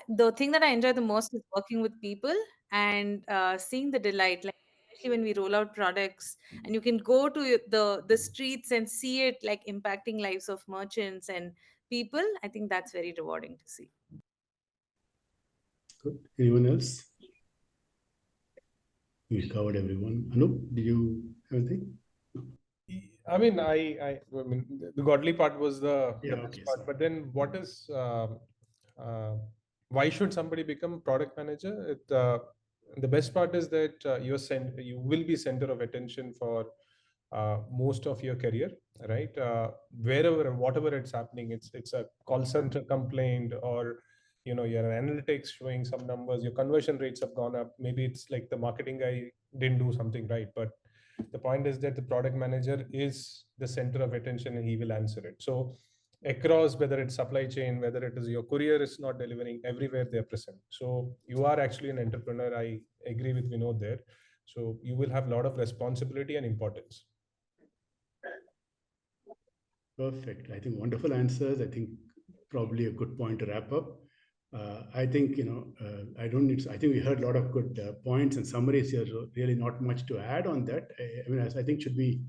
the thing that I enjoy the most is working with people and seeing the delight, like especially when we roll out products and you can go to the streets and see it like impacting lives of merchants and people. I think that's very rewarding to see. Good. Anyone else? We covered everyone. Anup, did you have anything? I mean, I mean, the godly part was the best part. Sorry. But then, what is? Why should somebody become product manager? The best part is that you will be center of attention for most of your career, right? Wherever and whatever it's happening, it's a call center complaint, or your analytics showing some numbers, your conversion rates have gone up. Maybe it's like the marketing guy didn't do something right, but the point is that the product manager is the center of attention and he will answer it. So across, whether it's supply chain, whether it is your courier is not delivering, everywhere they're present. So you are actually an entrepreneur. I agree with Vinod there. So you will have a lot of responsibility and importance. Perfect. I think wonderful answers. I think probably a good point to wrap up. I think, I don't need to, I think we heard a lot of good points and summaries here. So really not much to add on that. I mean, I think should be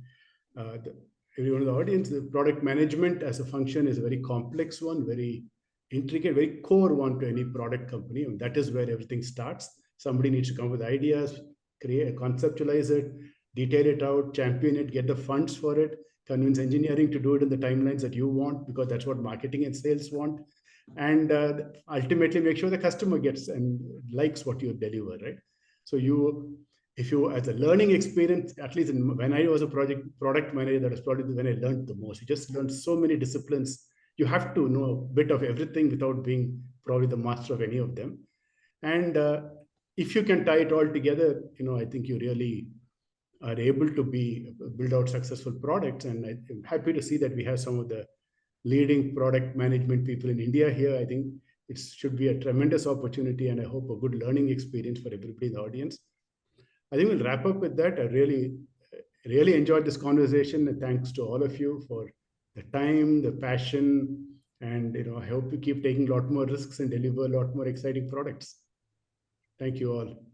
everyone in the audience, the product management as a function is a very complex one, very intricate, very core one to any product company. And that is where everything starts. Somebody needs to come with ideas, conceptualize it, detail it out, champion it, get the funds for it, convince engineering to do it in the timelines that you want, because that's what marketing and sales want. And ultimately make sure the customer gets and likes what you deliver, right? So if you, as a learning experience, at least when I was a product manager, that was probably when I learned the most. You just learn so many disciplines. You have to know a bit of everything without being probably the master of any of them. And if you can tie it all together, I think you really are able to build out successful products. And I'm happy to see that we have some of the leading product management people in India here. I think it should be a tremendous opportunity, and I hope a good learning experience for everybody in the audience. I think we'll wrap up with that. I really enjoyed this conversation, and thanks to all of you for the time, the passion, and I hope you keep taking a lot more risks and deliver a lot more exciting products. Thank you all.